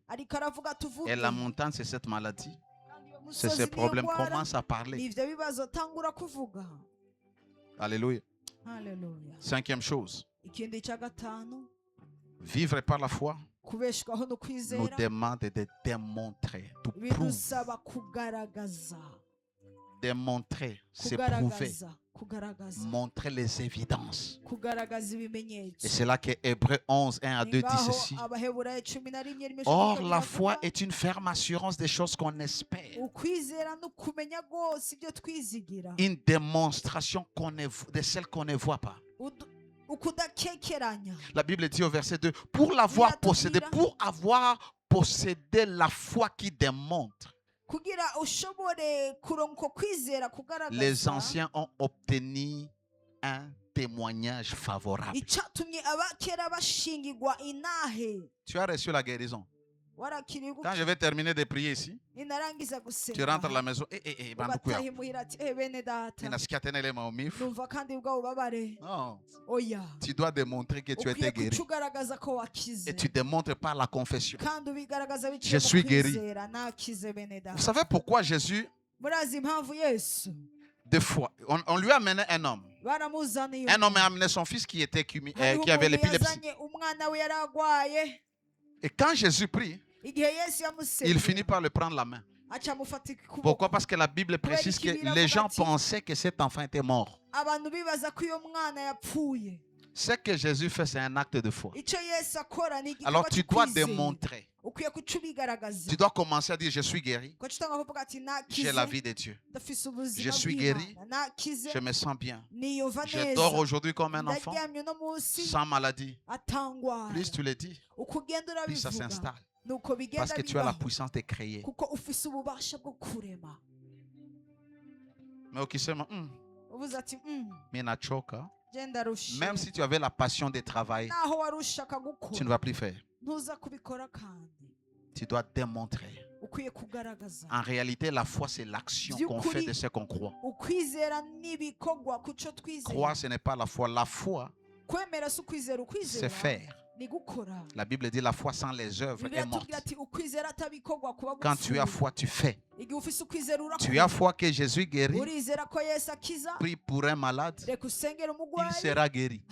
Et la montagne, c'est cette maladie. C'est ce problème. Commence à parler. Alléluia. Cinquième chose. Vivre par la foi nous demande de démontrer, de prouver. Démontrer, c'est prouver. Montrer les évidences. Et c'est là que Hébreux 11, 1 à 2 dit ceci. Or, la foi est une ferme assurance des choses qu'on espère. Une démonstration de celles qu'on ne voit pas. La Bible dit au verset 2, pour avoir possédé la foi qui démontre les anciens ont obtenu un témoignage favorable. Tu as reçu la guérison. Quand je vais terminer de prier ici, tu rentres à la maison. Non. Tu dois démontrer que tu étais guéri. Et tu démontres par la confession. Je suis guéri. Vous savez pourquoi Jésus, deux fois, on lui a amené un homme. Un homme a amené son fils qui avait l'épilepsie. Et quand Jésus prie, il finit par le prendre la main. Pourquoi? Parce que la Bible précise que les gens pensaient que cet enfant était mort. Ce que Jésus fait, c'est un acte de foi. Alors tu dois démontrer. Tu dois commencer à dire: je suis guéri. J'ai la vie de Dieu. Je suis guéri. Je me sens bien. Je dors aujourd'hui comme un enfant, sans maladie. Plus tu le dis, plus ça s'installe. Parce que tu as la puissance de créer. Mais ukisema minachoka, même si tu avais la passion de travail, tu ne vas plus faire. Tu dois démontrer. En réalité, la foi, c'est l'action qu'on fait de ce qu'on croit. Croire, ce n'est pas la foi. La foi, c'est faire. La Bible dit: la foi sans les œuvres est morte. Quand tu as foi, tu fais. Tu as foi que Jésus guérit. Prie pour un malade, il sera guéri.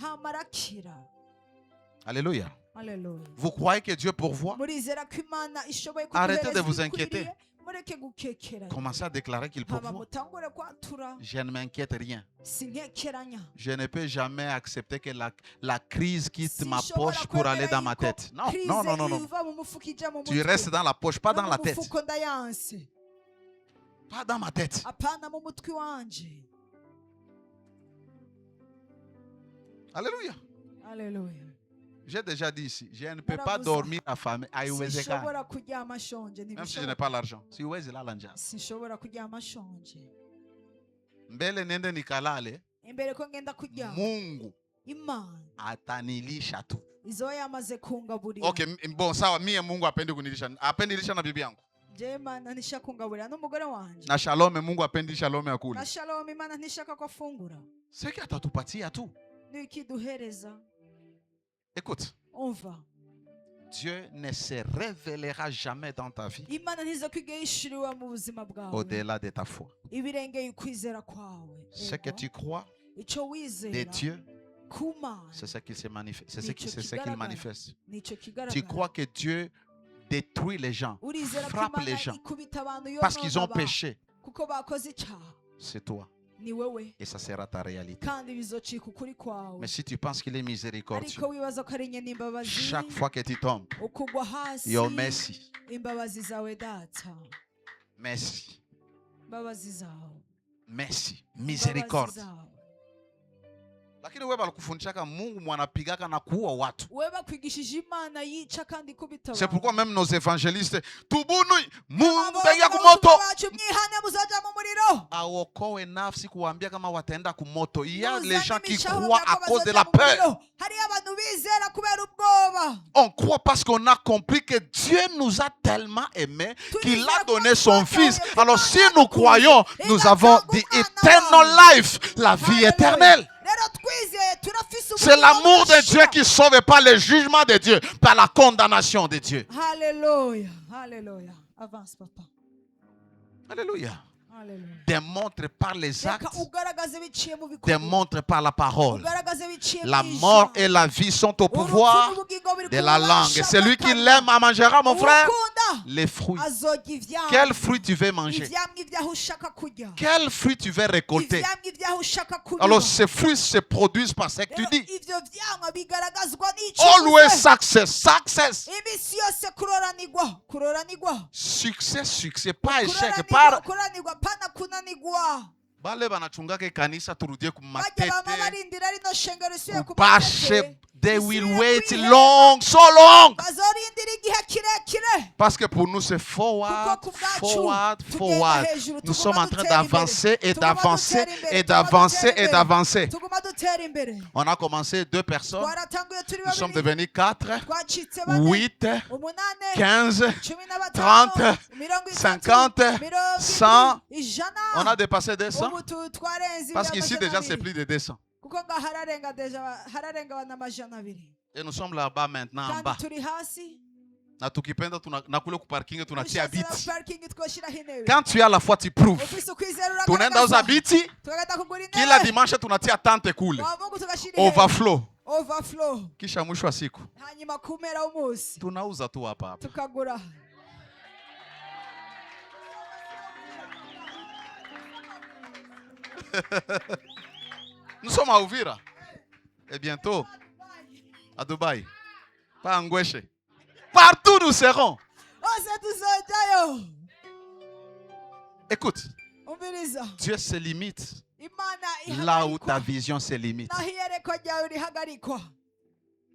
Alléluia. Vous croyez que Dieu pourvoit? Arrêtez de vous inquiéter. Commencez à déclarer qu'il pourvoit. Je ne m'inquiète rien. Je ne peux jamais accepter que la crise quitte ma poche pour aller dans ma tête. Non, non, non, non, non. Tu restes dans la poche, pas dans la tête. Pas dans ma tête. Alléluia. Alléluia. J'ai déjà dit ici, je ne peux pas dormir affamé. Même si je n'ai pas l'argent. Mbele nende nikalale, Mungu atanilisha tu. Okay, bon, sawa, mie Mungu apendi kunilisha. Apendi lisha na bibi yangu. Na Shalom, Mungu apendi Shalom ya kula. C'est que atatupatia tu. Écoute, Dieu ne se révélera jamais dans ta vie au-delà de ta foi. Ce que tu crois de Dieu, c'est ce qu'il manifeste. Tu crois que Dieu détruit les gens, frappe les gens parce qu'ils ont péché. C'est toi. Et ça sera ta réalité. Mais si tu penses qu'il est miséricordieux, chaque fois que tu tombes, yo merci. Merci. Merci. Miséricorde. Lakini wewe balikufundishaka Mungu mwanapigaka na kuua watu. C'est pourquoi même nos évangélistes tubuni Mungu taingia kumoto. Aokoe nafsi kuambia kama wataenda kumoto. Il y a les gens qui croient à cause de la peur. On croit parce qu'on a compris que Dieu nous a tellement aimés qu'il a donné son Fils. Alors si nous croyons, nous avons the eternal life, la vie éternelle. C'est l'amour de Dieu qui sauve, pas le jugement de Dieu, pas la condamnation de Dieu. Alléluia. Alléluia. Avance, papa. Alléluia. Démontre par les actes, démontre par la parole. La mort et la vie sont au pouvoir de la langue. Et celui qui l'aime en mangera, mon frère, les fruits. Quel fruit tu veux manger? Quel fruit tu veux récolter? Alors ces fruits se produisent par ce que tu dis. Always success, success. Succès, succès, pas échec, pas. Bale banachungaka kanisa turudie kumatete kupashe They will wait long, so long. Parce que pour nous, c'est forward, forward, forward. Nous sommes en train d'avancer et d'avancer et d'avancer et d'avancer. On a commencé 2 personnes. Nous sommes devenus 4, 8, 15, 30, 50, 100. On a dépassé 200. Parce qu'ici, déjà, c'est plus de 200. Et nous sommes là-bas maintenant, en bas. Quand tu as la foi, tu prouves. Tunaenda uza biti, kila dimanche tunatia tante kule. Overflow. Kisha mwisho wa siku tunauza tu hapa hapa. Nous sommes à Uvira et bientôt à Dubaï, pas à Ngweshe. Partout nous serons. Écoute, Dieu se limite là où ta vision se limite.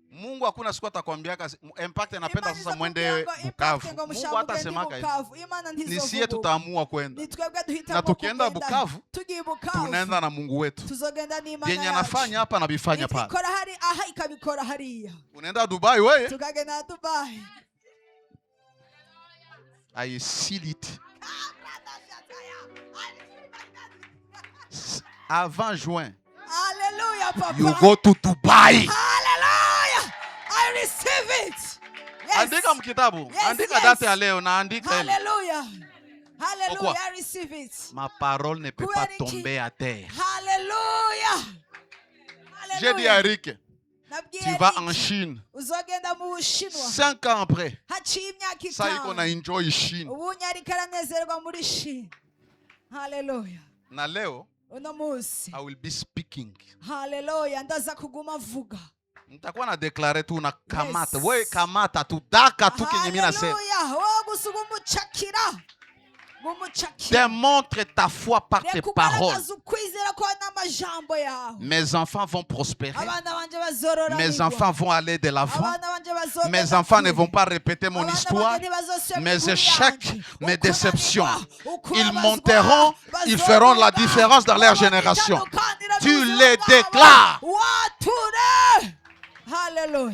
Mungu hakuna siku atakwambiaka impact inapenda sasa mwende Bukavu. Mungu hatasemaka hivi. Ni sisi tutaamua kwenda. Na tukienda Bukavu, tunaenda na Mungu wetu. Yenye anafanya hapa na bifanya pale. Unaenda Dubai wewe? Tukagenda Dubai. I seal it. Avant juin. Hallelujah, papa. You go to Dubai. I receive it. Yes. Andika mkitabu. Yes, andika date ya leo na andika. Hallelujah. Hallelujah. I receive it. Ma parole ne peut pas tomber à terre. Hallelujah. J'ai dit à Eric, tu vas en Chine. 5 ans après. Ça y qu'on a enjoy Chine. Hallelujah. Na leo, I will be speaking. Hallelujah. Ndaza kuguma vuga. Nitakuwa na declare tu na kamata. Wewe kamata tu daka tu kenye mimi nasema. Démontre ta foi par tes paroles. Mes enfants vont prospérer. Mes enfants vont aller de l'avant. Mes enfants ne vont pas répéter mon histoire. Mes échecs, mes déceptions. Ils monteront, ils feront la différence dans leur génération. Tu les déclares.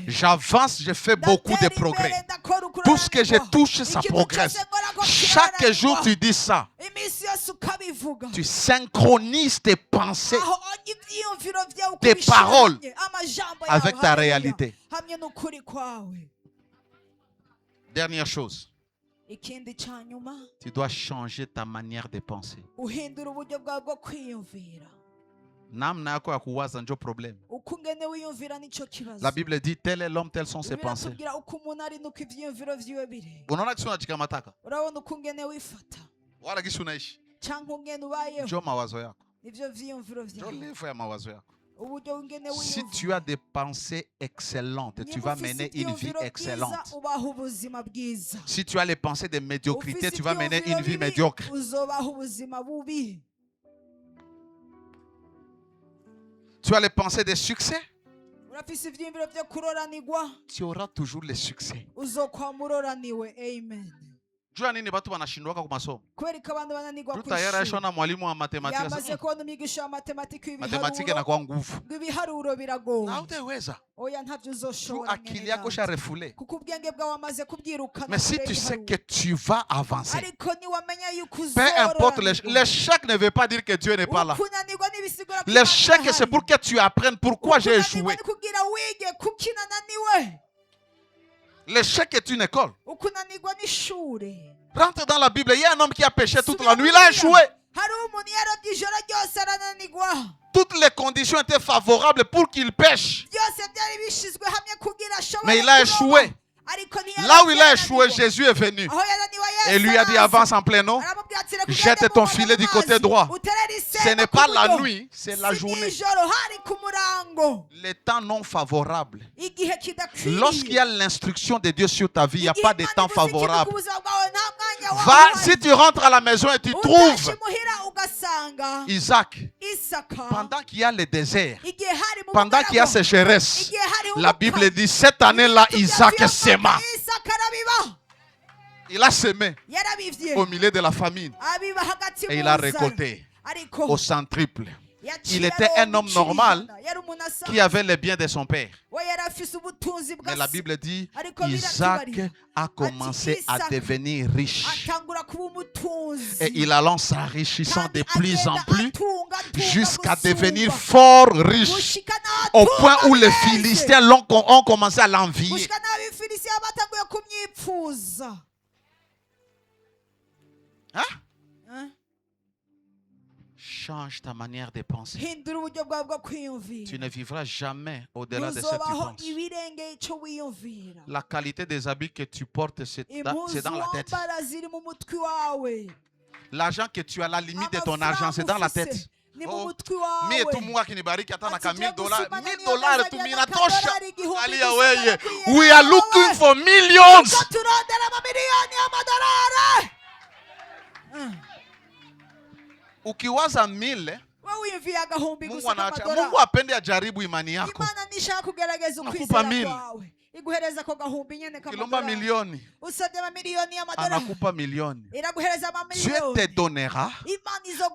J'avance, je fais beaucoup de progrès. Tout ce que je touche, ça progresse. Chaque jour, tu dis ça. Tu synchronises tes pensées, tes paroles avec ta réalité. Dernière chose. Tu dois changer ta manière de penser. Namna yako ya kuwaza ndio problème. La Bible dit tel est l'homme, telles sont ses pensées. Unaona kisi unajikamataka? Wala kisi unaishi? Ndio mawazo yako. Ndio levo ya mawazo yako. Si tu as des pensées excellentes, tu vas mener une vie excellente. Si tu as les pensées de médiocrité, tu vas mener une vie médiocre. Tu as les pensées de succès, tu auras toujours le succès. Jua nini watu wanashindwaka kwa masomo? Tayari ashona mwalimu wa matematiki. Matematiki inakuwa nguvu. Na utaweza. Akili yako sharefule. Mais si tu sais que tu vas avancer, peu importe l'échec ne veut pas dire que Dieu n'est pas là. L'échec, c'est pour que tu apprennes pourquoi j'ai échoué. L'échec est une école. Rentre dans la Bible. Il y a un homme qui a péché toute la nuit. Il a échoué. Toutes les conditions étaient favorables pour qu'il pêche. Mais il a échoué. Là où il a échoué, Jésus est venu et lui a dit avance en plein eau, jette ton filet du côté droit. Ce n'est pas la nuit, c'est la journée. Les temps non favorables. Lorsqu'il y a l'instruction de Dieu sur ta vie, il n'y a pas de temps favorable. Va, si tu rentres à la maison et tu trouves Isaac, pendant qu'il y a le désert, pendant qu'il y a sécheresse, La Bible dit, cette année-là, Isaac sema. Il a semé au milieu de la famine. Et il a récolté au centuple. Il était un homme normal qui avait les biens de son père. Mais la Bible dit Isaac a commencé à devenir riche. Et il allant s'enrichissant de plus en plus jusqu'à devenir fort riche. Au point où les Philistins ont commencé à l'envier. Hein? Change ta manière de penser. Tu ne vivras jamais au-delà de ce que tu penses. La qualité des habits que tu portes, c'est dans la tête. L'argent que tu as, la limite de ton argent, c'est dans la tête. Oh, mie tu Mungu akinibariki hata na $1,000 $1,000 tuminatosha. Alia weye. We are looking for millions. Ukiwaza 1,000, Mungu apende ajaribu imani yako. Nakupa 1,000. Kilomba milioni. Anakupa milioni. Dieu te donnera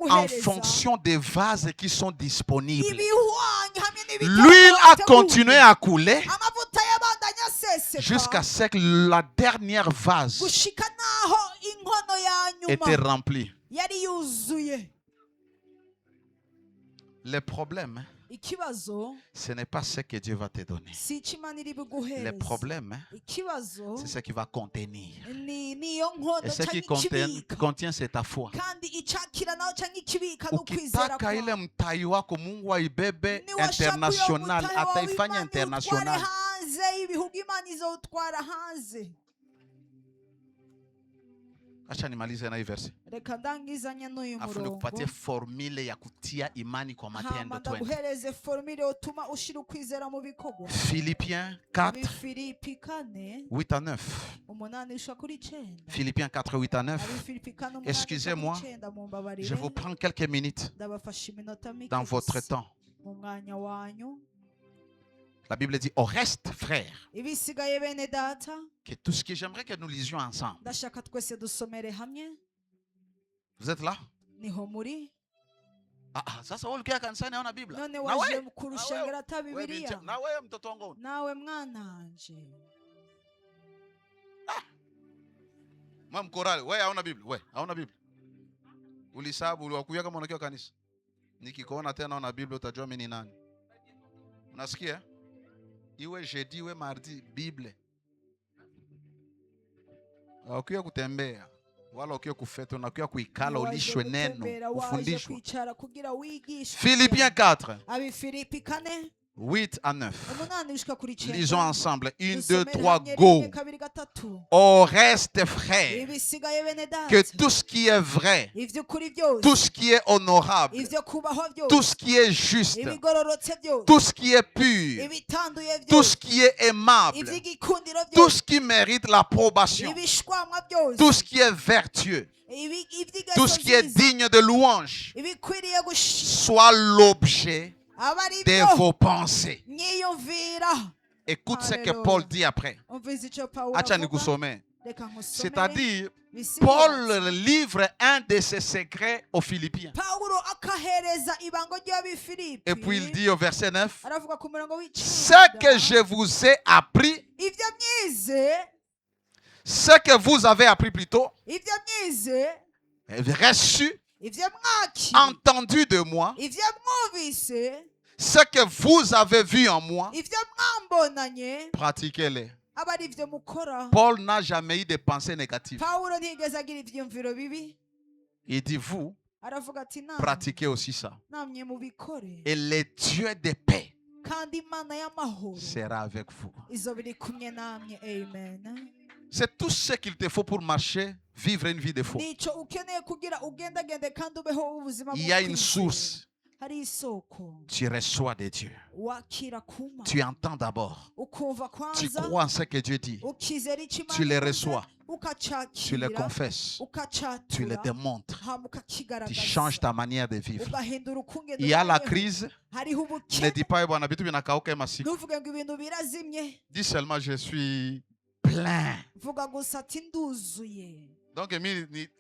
en fonction des vases qui sont disponibles. L'huile a continué à couler jusqu'à ce que la dernière vase était remplie. Le problème, ce n'est pas ce que Dieu va te donner. Le problème, c'est ce qui va contenir. Et ce qui contient, c'est ta foi. Ukitaka ile mtai wako Mungu aibebe international, ataifanya international. Acha nimalize na hii verse. Afu nikupatie formule ya kutia imani kwa matendo. Philippiens 4, 8 à 9. Philippiens 4, 8 à 9. Excusez-moi, je vous prends quelques minutes dans votre temps. La Bible dit, au reste, frères, que tout ce que j'aimerais que nous lisions ensemble. Vous êtes là? Sasa wewe ukiwa kanisani hauna Biblia. Na wewe mtoto wangu. Nawe mwananje. Mwa mkorale, wewe hauna Biblia. Wewe hauna Biblia. Ulisabu uliwakuja kama unakiwa kanisa. Nikikuona tena una Biblia utajua mimi ni nani. Unasikia? Iwe jeudi, iwe mardi, Bible. Ukiwa kutembea, wala ukiwa kufeta, unakiwa kuikala, ulishwe neno, ufundishwe. Philippiens 4. 8 à 9. Lisons ensemble. 1, 2, 3, go. Au reste, frère, que tout ce qui est vrai, tout ce qui est honorable, tout ce qui est juste, tout ce qui est pur, tout ce qui est aimable, tout ce qui mérite l'approbation, tout ce qui est vertueux, tout ce qui est digne de louange, soit l'objet de vos pensées. Écoute ce que Paul dit après. C'est-à-dire, Paul livre un de ses secrets aux Philippiens. Et puis il dit au verset 9, ce que je vous ai appris, ce que vous avez appris plutôt, reçu, entendu de moi, ce que vous avez vu en moi, pratiquez-les. Paul n'a jamais eu de pensée négative. Il dit vous, pratiquez aussi ça. Et le Dieu de paix sera avec vous. C'est tout ce qu'il te faut pour marcher, vivre une vie de foi. Il y a une source tu reçois de Dieu. Tu entends d'abord. Tu crois en ce que Dieu dit. Tu les reçois. Tu les confesses. Tu les démontres. Tu changes ta manière de vivre. Il y a la crise. Ne dis pas, dis seulement, je suis plein. Donc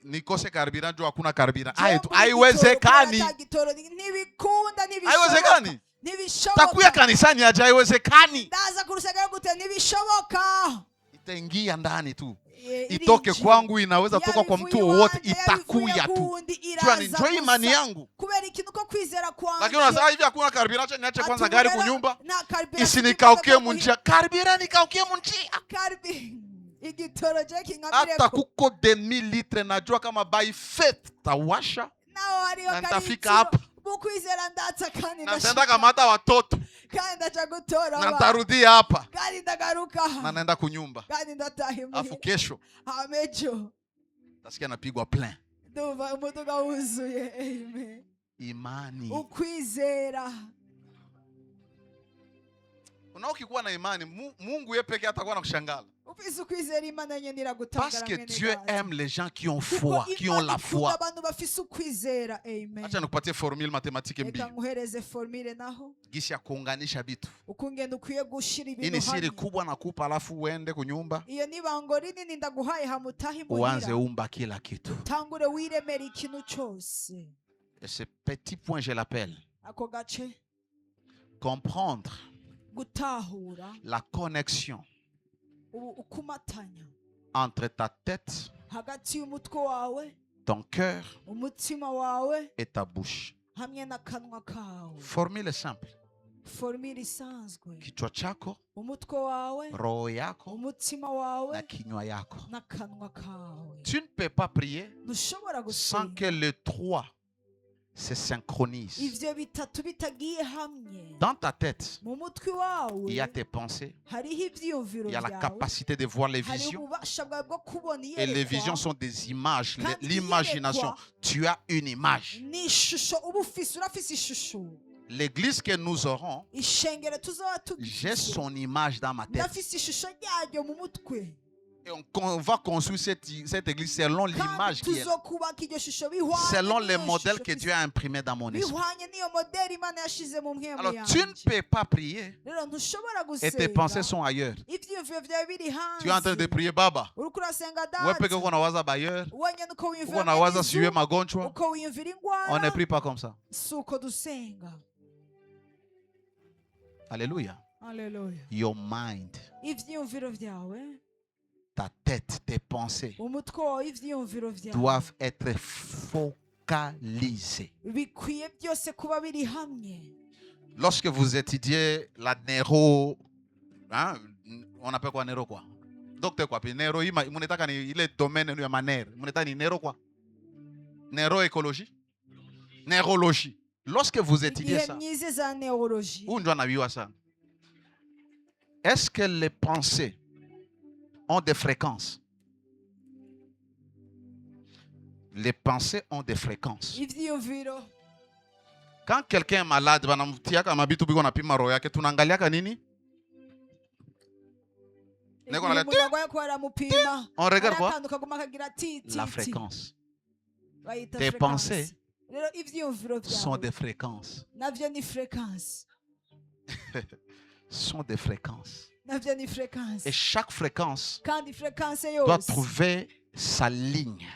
nikose carburant juu hakuna carburant. Haiwezekani. Haiwezekani. Takuya kanisani aje, haiwezekani. Itaingia ndani tu. Itoke kwangu, inaweza toka kwa mtu wowote, itakuya tu. Jua ni njoo imani yangu. Lakini unasema hivi hakuna carburant, acha niache kwanza gari kunyumba. Isinikaukie munjia. Carburant nikaukie munjia. Hata kuko demi litre najua kama by faith tawasha na nitafika hapa na nitaenda kamata watoto na nitarudia hapa na naenda kunyumba, afu kesho tasikia napigwa plein. Imani. Ukwizera. Ukikuwa na imani, Mungu yeye pekee atakuwa anakushangala. Parce que Dieu aime les gens qui ont foi, qui ont la foi. Acha nikupatie formule mathématique mbili. Gisi ya kuunganisha vitu. Ini siri kubwa nakupa alafu uende kunyumba. Uanze umba kila kitu. Et ce petit point je l'appelle comprendre la connexion entre ta tête, ton cœur et ta bouche. Formule simple. Kichwa chako, roho yako na kinywa yako. Tu ne peux pas prier sans que les trois se synchronise. Dans ta tête, il y a tes pensées, il y a la capacité de voir les visions. Et les visions sont des images, l'imagination. Tu as une image. L'église que nous aurons, j'ai son image dans ma tête. Et on va construire cette église selon l'image qui est là, selon les modèles que Dieu a imprimés dans mon esprit. Alors tu ne peux pas prier et tes pensées sont ailleurs. Tu es en train de prier Baba. On ne prie pas comme ça. Alléluia. Your mind, ta tête, tes pensées doivent être focalisées. Lorsque vous étudiez la neuro, hein, on appelle quoi neuro quoi? Docteur quoi? Puis neuro, il est domaine de ma neuro. Ni neuro quoi? Neuroécologie, neurologie. Lorsque vous étudiez ça, où on a vu ça? Est-ce que les pensées ont des fréquences? Les pensées ont des fréquences. Quand quelqu'un est malade, on regarde quoi? La fréquence. Tes pensées sont des fréquences. Sont des fréquences. Et chaque fréquence doit trouver sa ligne.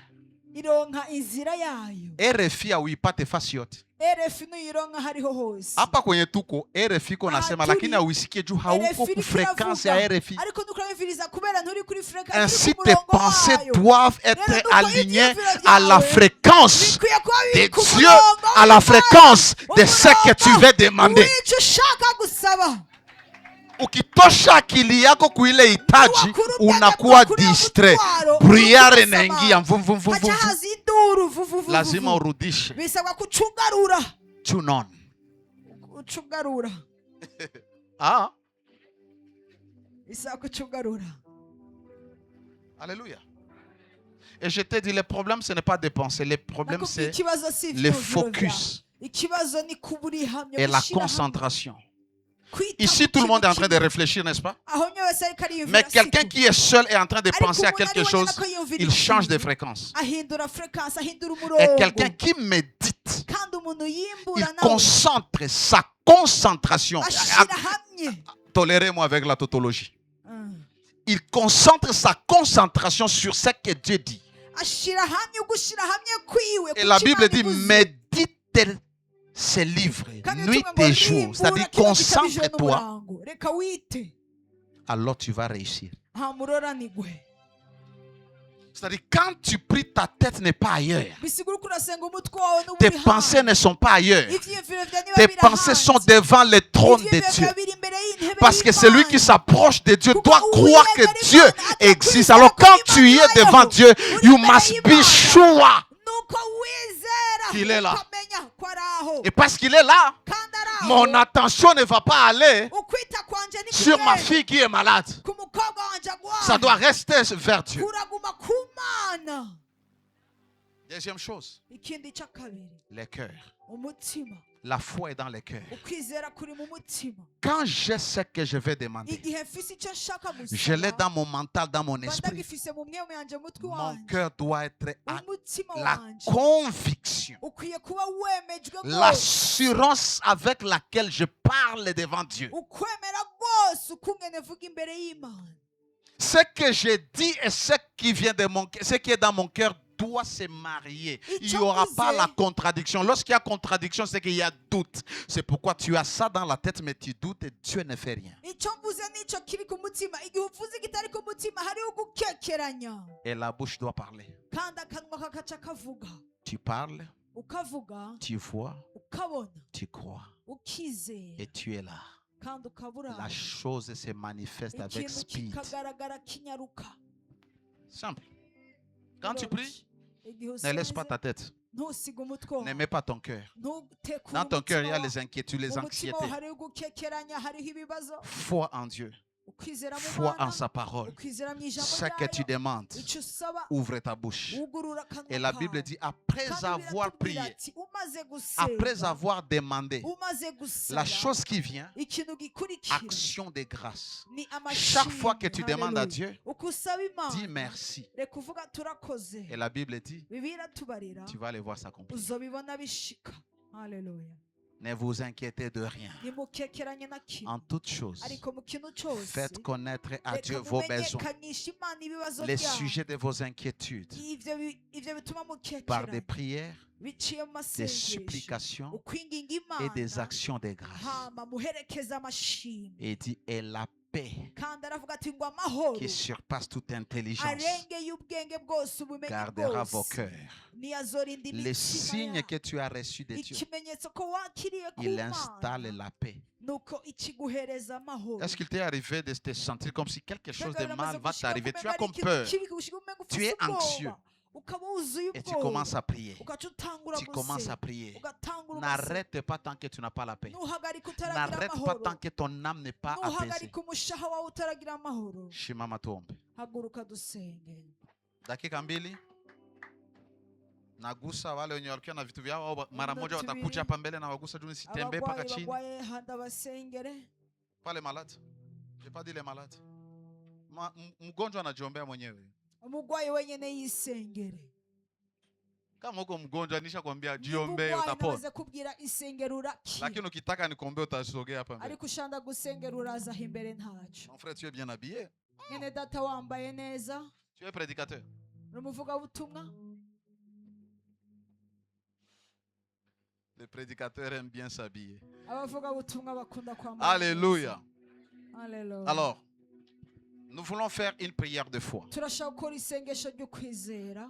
RFI hauipate fasi yote. Hapa kwenye tuko RFI konasema, lakini hauisikie juu hauko ku fréquence ya RFI. Ainsi tes pensées doivent être alignées à la fréquence de Dieu, à la fréquence de ce que tu veux demander. Ukitosha akili yako kuile hitaji, unakuwa distrait. Prière inaingia mvum. Lazima urudishe. Tunon. Ah. Alléluia. Et je te dis, le problème ce n'est pas de penser, le problème c'est le focus. et la concentration. Ici, tout le monde est en train de réfléchir, n'est-ce pas? Mais quelqu'un qui est seul est en train de penser à quelque chose, il change de fréquence. Et quelqu'un qui médite, il concentre sa concentration. Tolérez-moi avec la tautologie. Il concentre sa concentration sur ce que Dieu dit. Et la Bible dit, médite ces livres, nuit et jour. C'est-à-dire, concentre-toi. Alors tu vas réussir. C'est-à-dire, quand tu pries, ta tête n'est pas ailleurs. Tes pensées ne sont pas ailleurs. Tes pensées sont devant le trône de Dieu. Parce que celui qui s'approche de Dieu doit croire que Dieu existe. Alors quand tu es devant Dieu, you must be sure qu'il est là. Et parce qu'il est là, mon attention ne va pas aller sur ma fille qui est malade. Ça doit rester vers Dieu. Deuxième chose, les cœurs. La foi est dans les cœurs. Quand je sais que je vais demander, je l'ai dans mon mental, dans mon esprit. Mon cœur doit être la conviction, l'assurance avec laquelle je parle devant Dieu. Ce que je dis et ce qui vient de mon cœur, ce qui est dans mon cœur doit se marier. Il n'y aura pas la contradiction. Lorsqu'il y a contradiction, c'est qu'il y a doute. C'est pourquoi tu as ça dans la tête, mais tu doutes et Dieu ne fait rien. Et la bouche doit parler. Tu parles, tu vois, tu crois et tu es là. La chose se manifeste avec speed. Simple. Quand tu pries, ne laisse pas ta tête. Ne mets pas ton cœur. Dans ton cœur, il y a les inquiétudes, les anxiétés. Foi en Dieu. Foi en sa parole. Ce que tu demandes, ouvre ta bouche. Et la Bible dit, après avoir prié, après avoir demandé, la chose qui vient, action de grâce. Chaque fois que tu demandes à Dieu, dis merci. Et la Bible dit, tu vas aller voir s'accomplir. Alléluia. Ne vous inquiétez de rien. En toutes choses, faites connaître à Dieu vos besoins, les sujets de vos inquiétudes, par des prières, des supplications et des actions de grâce. Et dit, et la paix qui surpasse toute intelligence gardera vos cœurs. Les signes que tu as reçus de Dieu, il installe la paix. Est-ce qu'il t'est arrivé de te sentir comme si quelque chose de mal va t'arriver? Tu as comme peur. Tu es anxieux. Et tu commences à prier. Tu commences à prier. N'arrête pas tant que tu n'as pas la paix. N'arrête pas tant que ton âme n'est pas apaisée. Shimama tuombe. Dakika mbili. Nagusa wale wenye walikuwa na vitu vyao, mara moja watakuja hapa mbele na wagusa juu nisitembee mpaka chini. Pale malade. J'ai pas dit les malades. Mgonjwa anajiombea mwenyewe. Kama uko mgonjwa nisha kwambia jiombe utapona. Lakini ukitaka nikuombee utasogea hapa mbele. Mon frère, tu es bien habillé. Tu es prédicateur. Les prédicateurs aiment bien s'habiller. Alléluia. Alors, nous voulons faire une prière de foi.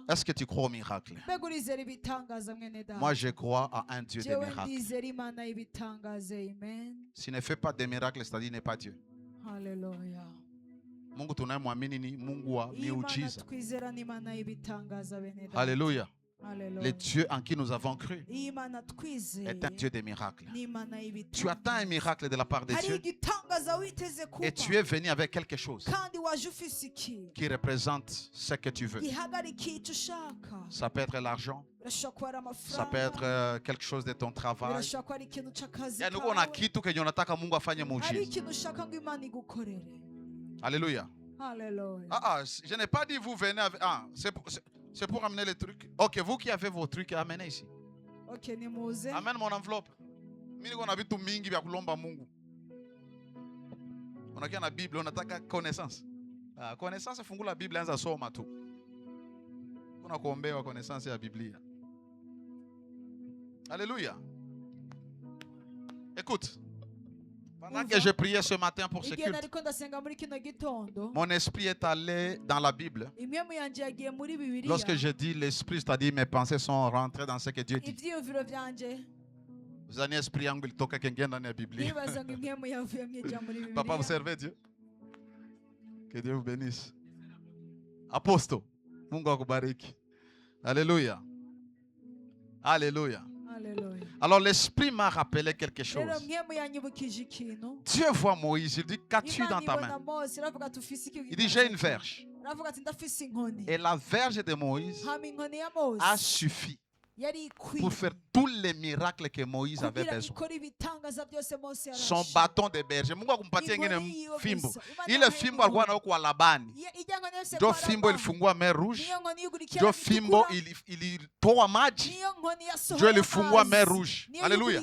Est-ce que tu crois au miracle? Moi, je crois à un Dieu de miracles. S'il ne fait pas de miracles, c'est-à-dire qu'il n'est pas Dieu. Alléluia. Mungu tunayemwamini ni Mungu wa miujiza. Alléluia. Le Dieu en qui nous avons cru est un Dieu des miracles. Tu attends un miracle de la part de Dieu et tu es venu avec quelque chose qui représente ce que tu veux. Ça peut être l'argent, ça peut être quelque chose de ton travail. Alléluia. Je n'ai pas dit vous venez avec... c'est pour amener les trucs. Ok, vous qui avez vos trucs, amenez ici. Amène mon enveloppe. On a vu tout mingi vya kulomba Mungu. On a qui na Bible, on a connaissance. Connaissance fungu la Bible anza soma tu. Kuna kuombewa connaissance ya Biblia. Alléluia. Écoute. Pendant que je priais ce matin pour ce culte, mon esprit est allé dans la Bible. Lorsque je dis l'esprit, c'est-à-dire mes pensées sont rentrées dans ce que Dieu dit. Vous avez un esprit qui est dans la Bible. Papa, vous servez Dieu. Que Dieu vous bénisse. Apostle, Mungu akubariki. Alléluia. Alléluia. Alors l'esprit m'a rappelé quelque chose. Dieu voit Moïse, il dit, qu'as-tu dans ta main? Il dit, j'ai une verge. Et la verge de Moïse a suffi pour faire tous les miracles que Moïse avait besoin. Son bâton de berger. Il fimbo alikuwa na kwa Labani. Jo fimbo ilifungua mer rouge. Jo fimbo ilitoa maji. Jo ilifungua mer rouge. Alléluia.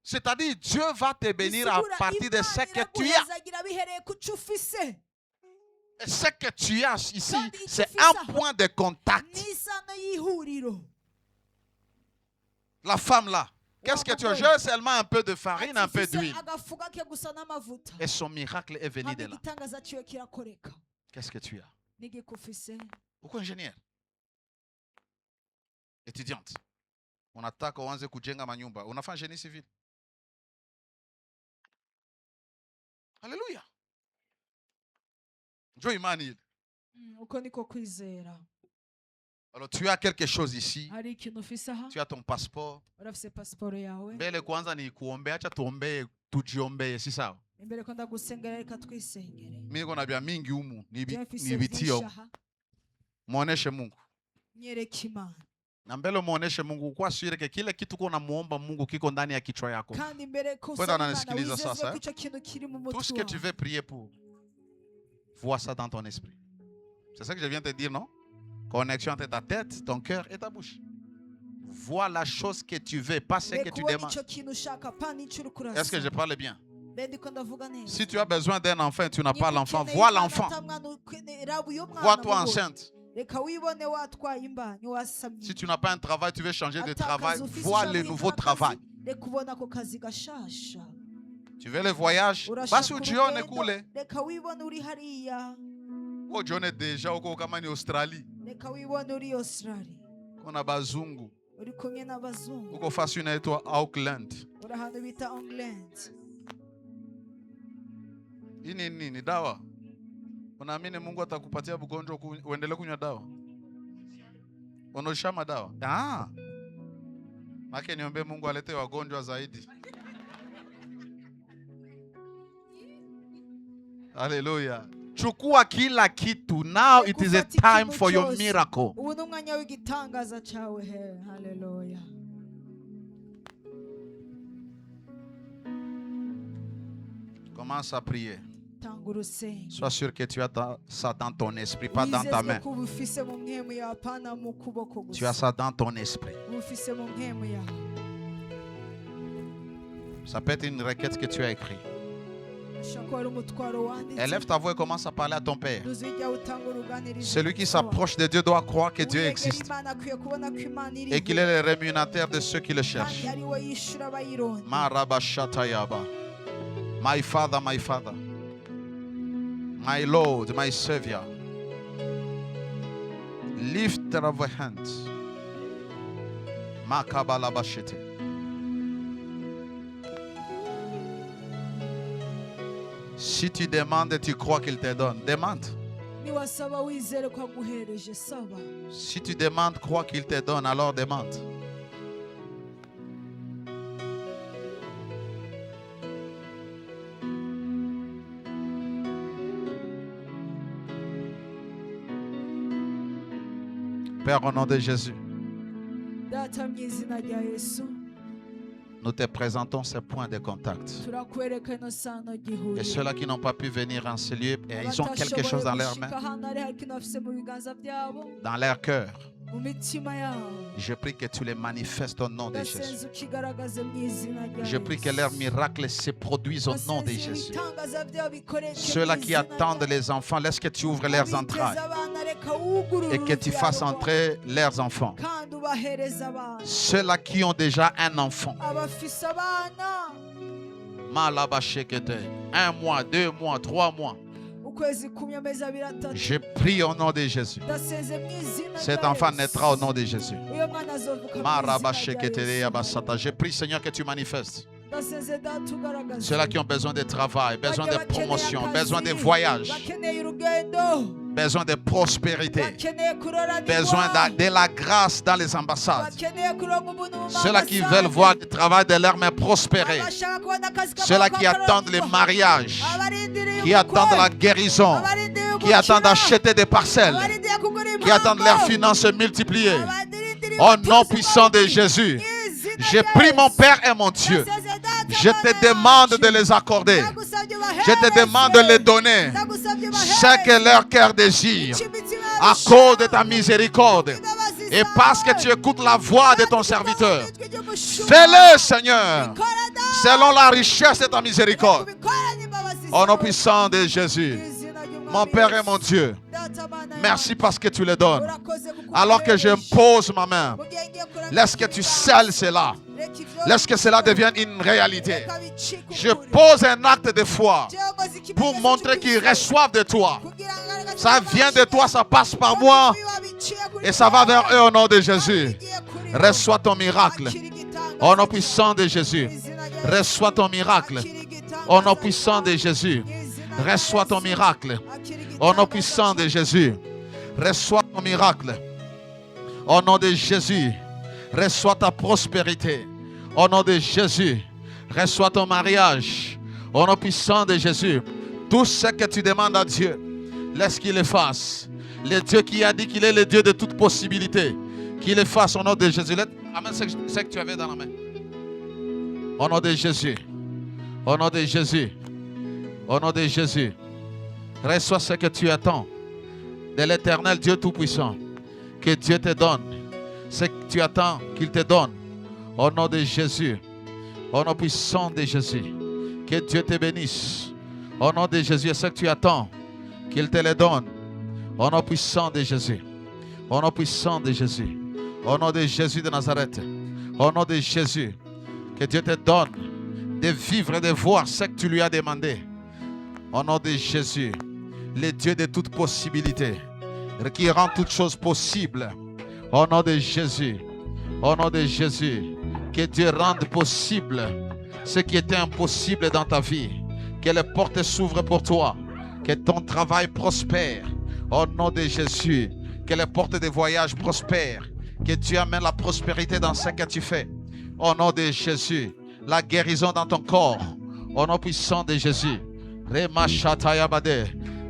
C'est-à-dire Dieu va te bénir à partir de ce que tu as. Et ce que tu as ici, c'est un point de contact. La femme là, qu'est-ce que tu as? J'ai seulement un peu de farine, un peu d'huile. Et son miracle est venu de là. Qu'est-ce que tu as? Pourquoi ingénieur? Étudiante. On attaque au Anze Kujenga Manyumba. On a fait un génie civil. Alléluia. Alors tu as quelque chose ici. Tu as ton passeport. Mbele kwanza ni kuombea, acha tuombee, tujiombee, si sawa? Mimi niko na bia mingi humu, ni bitio. Muoneshe Mungu. Na mbele muoneshe Mungu kwa siri ke kile kitu uko namuomba Mungu kiko ndani ya kichwa yako. Wewe unanisikiliza sasa? Tout ce que tu veux prier pour, vois ça dans ton esprit. C'est ça que je viens de te dire, non? Connexion entre ta tête, ton cœur et ta bouche. Vois la chose que tu veux, pas ce que tu demandes. Est-ce que je parle bien? Si tu as besoin d'un enfant, tu n'as pas l'enfant, vois l'enfant. Vois-toi enceinte. Si tu n'as pas un travail, tu veux changer de travail, vois le nouveau travail. Tu veux le voyage? Basi ujione kule. Ujione deja uko kama ni Australie. Kuna bazungu. Uko fasi inaitwa Auckland. Hii ni dawa. Unaamini Mungu atakupatia ugonjwa uendelee kunywa dawa? Unaosha madawa? Maki niombe Mungu alete wagonjwa zaidi. Hallelujah. Chukua kila kitu. Now it is a time for your miracle. Hallelujah. Commence à prier. Sois sûr que tu as ça dans ton esprit, pas dans ta main. Tu as ça dans ton esprit. Ça peut être une requête que tu as écrite. Élève ta voix et commence à parler à ton Père. Celui qui s'approche de Dieu doit croire que Dieu existe et qu'il est le rémunérateur de ceux qui le cherchent. My Father, my Father, my Lord, my Savior, lift up your hands. Makabalabashite. Si tu demandes, tu crois qu'il te donne. Demande. Si tu demandes, crois qu'il te donne, alors demande. Père, au nom de Jésus, nous te présentons ces points de contact. Et ceux-là qui n'ont pas pu venir en ce lieu, et ils ont quelque chose dans leurs mains, dans leur cœur. Je prie que tu les manifestes au nom de Jésus. Je prie que leurs miracles se produisent au nom de Jésus. Ceux-là qui attendent les enfants, laisse que tu ouvres leurs entrailles et que tu fasses entrer leurs enfants. Ceux-là qui ont déjà un enfant, 1 mois, 2 mois, 3 mois. Je prie au nom de Jésus. Cet enfant naîtra au nom de Jésus. Je prie, Seigneur, que tu manifestes. Ceux-là qui ont besoin de travail, besoin de promotion, besoin de voyage, besoin de prospérité, besoin de la grâce dans les ambassades. Ceux-là qui veulent voir le travail de leurs mains prospérer. Ceux-là qui attendent le mariage, qui attendent la guérison, qui attendent d'acheter des parcelles, qui attendent leurs finances multipliées. Au nom puissant de Jésus, je prie mon Père et mon Dieu. Je te demande de les accorder. Je te demande de les donner. Ce que leur cœur désire. À cause de ta miséricorde. Et parce que tu écoutes la voix de ton serviteur. Fais-le, Seigneur. Selon la richesse de ta miséricorde. Au nom puissant de Jésus. Mon Père et mon Dieu. Merci parce que tu le donnes. Alors que je pose ma main. Laisse que tu scelles cela. Laisse que cela devienne une réalité. Je pose un acte de foi pour montrer qu'ils reçoivent de toi. Ça vient de toi, ça passe par moi et ça va vers eux au nom de Jésus. Reçois ton miracle. Au nom puissant de Jésus. Reçois ton miracle. Au nom puissant de Jésus. Reçois ton miracle. Au nom puissant de Jésus. Reçois ton miracle. Au nom de Jésus. Reçois ta prospérité. Au nom de Jésus. Reçois ton mariage. Au nom puissant de Jésus. Tout ce que tu demandes à Dieu, laisse qu'il le fasse. Le Dieu qui a dit qu'il est le Dieu de toute possibilité. Qu'il le fasse au nom de Jésus. Amène ce que tu avais dans la main. Au nom de Jésus. Au nom de Jésus. Au nom de Jésus. Reçois ce que tu attends de l'Éternel Dieu Tout-Puissant. Que Dieu te donne ce que tu attends qu'il te donne. Au nom de Jésus. Au nom puissant de Jésus. Que Dieu te bénisse. Au nom de Jésus, ce que tu attends qu'il te le donne. Au nom puissant de Jésus. Au nom puissant de Jésus. Au nom de Jésus de Nazareth. Au nom de Jésus. Que Dieu te donne de vivre et de voir ce que tu lui as demandé. Au nom de Jésus. Le Dieu de toute possibilité. Qui rend toutes choses possibles. Au nom de Jésus. Au nom de Jésus. Que Dieu rende possible ce qui était impossible dans ta vie. Que les portes s'ouvrent pour toi. Que ton travail prospère. Au nom de Jésus. Que les portes de voyage prospèrent. Que Dieu amène la prospérité dans ce que tu fais. Au nom de Jésus. La guérison dans ton corps. Au nom puissant de Jésus.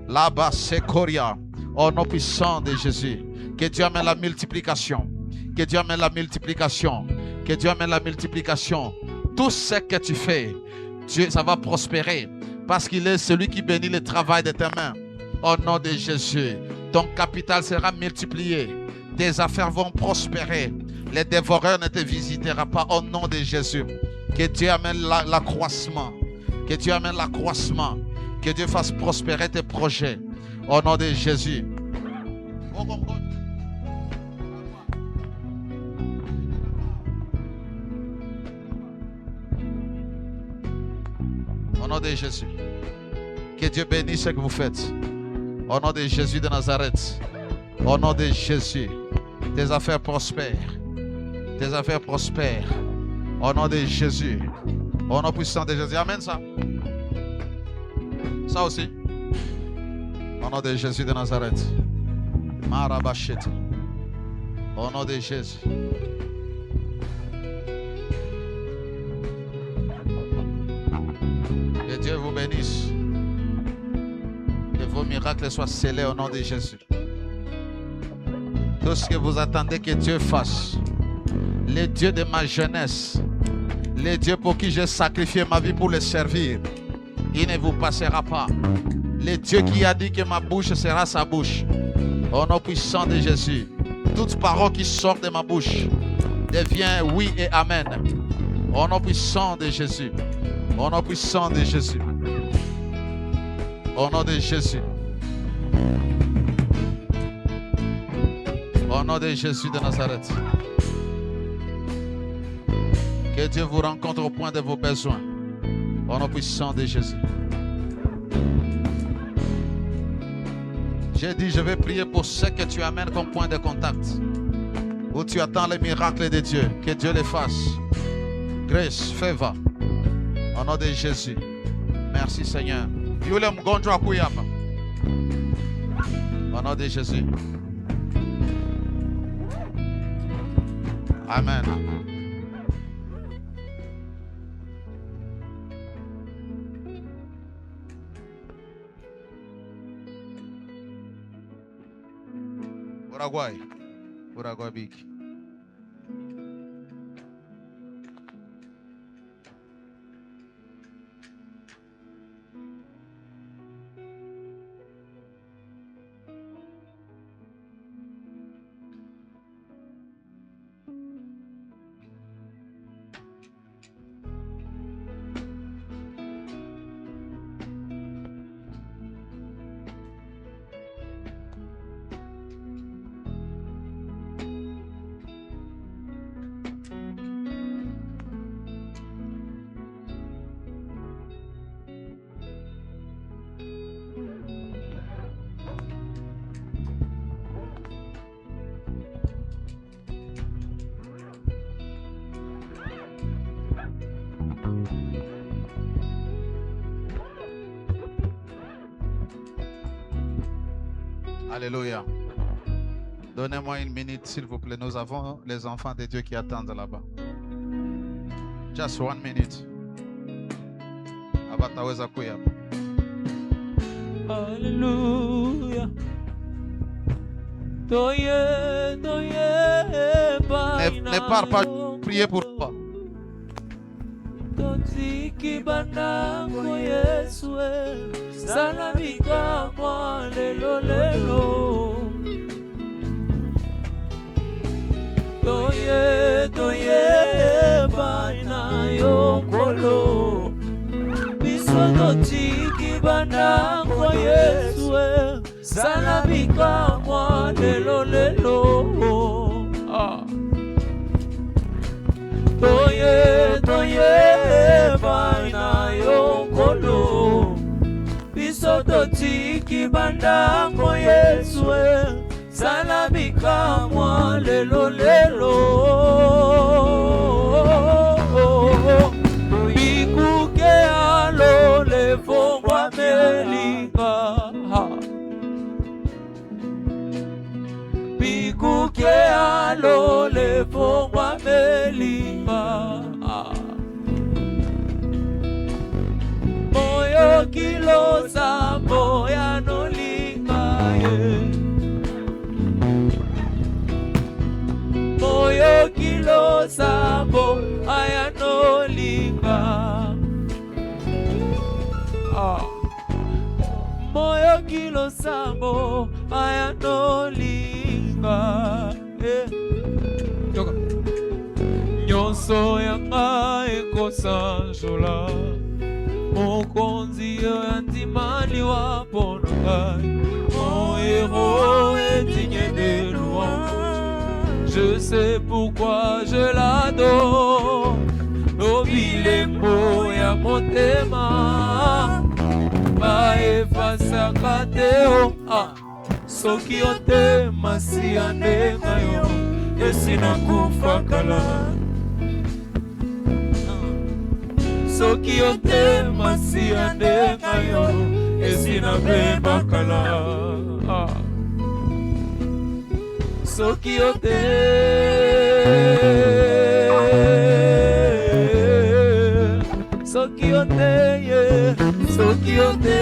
Là-bas, c'est Koria. Au nom puissant de Jésus. Que Dieu amène la multiplication. Que Dieu amène la multiplication. Que Dieu amène la multiplication. Tout ce que tu fais, Dieu, ça va prospérer. Parce qu'il est celui qui bénit le travail de tes mains. Au nom de Jésus. Ton capital sera multiplié. Tes affaires vont prospérer. Les dévoreurs ne te visiteront pas. Au nom de Jésus. Que Dieu amène l'accroissement. Que Dieu amène l'accroissement. Que Dieu fasse prospérer tes projets. Au nom de Jésus. Au nom de Jésus. Que Dieu bénisse ce que vous faites. Au nom de Jésus de Nazareth. Au nom de Jésus. Tes affaires prospèrent. Tes affaires prospèrent. Au nom de Jésus. Au nom puissant de Jésus. Amen ça. Ça aussi. Au nom de Jésus de Nazareth. Marabashete. Au nom de Jésus. Que Dieu vous bénisse. Que vos miracles soient scellés au nom de Jésus. Tout ce que vous attendez que Dieu fasse, le Dieu de ma jeunesse, le Dieu pour qui j'ai sacrifié ma vie pour le servir, il ne vous passera pas. Le Dieu qui a dit que ma bouche sera sa bouche, au nom puissant de Jésus, toute parole qui sort de ma bouche devient oui et amen. Au nom puissant de Jésus, au nom puissant de Jésus, au nom de Jésus. Au nom de Jésus de Nazareth. Que Dieu vous rencontre au point de vos besoins. Au nom puissant de Jésus. J'ai dit, je vais prier pour ceux que tu amènes comme point de contact. Où tu attends les miracles de Dieu. Que Dieu les fasse. Grace, favor. Au nom de Jésus. Merci Seigneur. Au nom de Jésus. Amen. Uruguay big. Alléluia. Donnez-moi une minute, s'il vous plaît. Nous avons les enfants de Dieu qui attendent là-bas. Just 1 minute. Abataweza kuyapa. Alléluia. Ne pars pas, priez pour toi. Totiki banango Yesue salamika mwa lelo lelo toye baina yokolo biso totiki banango Yesue salamika mwa lelo lelo Toye baina yokolo biso totiki bandango Yesue salamika mwa lelo lelo bikuke alo lefongwa melinga bikuke alo lefongwa melinga moyo kilo sambo ya nolinga ye moyo kilo sambo aya nolinga moyo kilo sambo aya nolinga nyonso yanga ekosanjola mokonzi yo yandimali wa mpono ngai mon héros est digne de louange je sais pourquoi je l'adore obilembo ya motema baefasaka te soki otema siya ndenga yo esinakufa kala soki otema siya ndenga yo esina mpe bakala soki yo te soki yo te soki yo te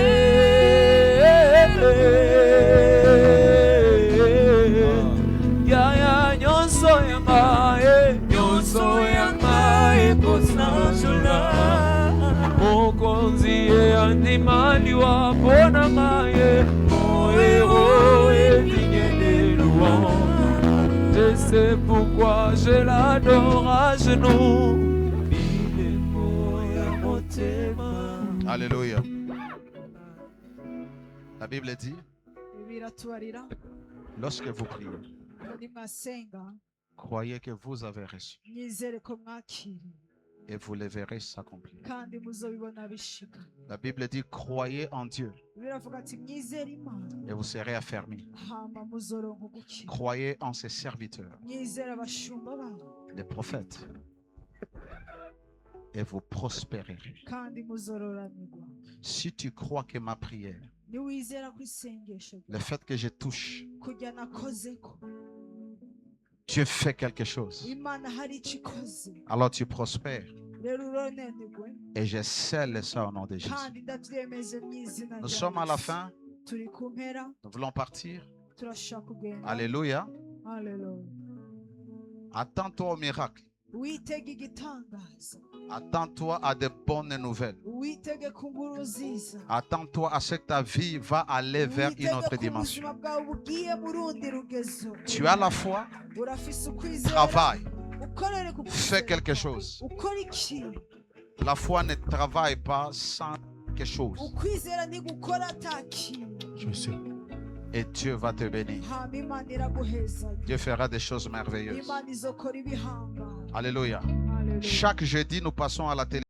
yaya nyonso yanga ekosangula mokonzi ye andima liwa mpona ngai moero edigne de louange. Je sais pourquoi je l'adore à genoux. Alléluia. La Bible dit, lorsque vous priez, croyez que vous avez reçu et vous le verrez s'accomplir. La Bible dit, croyez en Dieu et vous serez affermis. Croyez en ses serviteurs, les prophètes, et vous prospérerez. Si tu crois que ma prière, le fait que je touche, Dieu fait quelque chose, alors tu prospères. Et je scelle ça au nom de Jésus. Nous sommes à la fin. Nous voulons partir. Alléluia. Attends-toi au miracle. Attends-toi à de bonnes nouvelles. Attends-toi à ce que ta vie va aller vers une autre dimension. Tu as la foi, travaille, fais quelque chose. La foi ne travaille pas sans quelque chose. Je sais. Et Dieu va te bénir. Dieu fera des choses merveilleuses. Alléluia. Chaque jeudi, nous passons à la télé.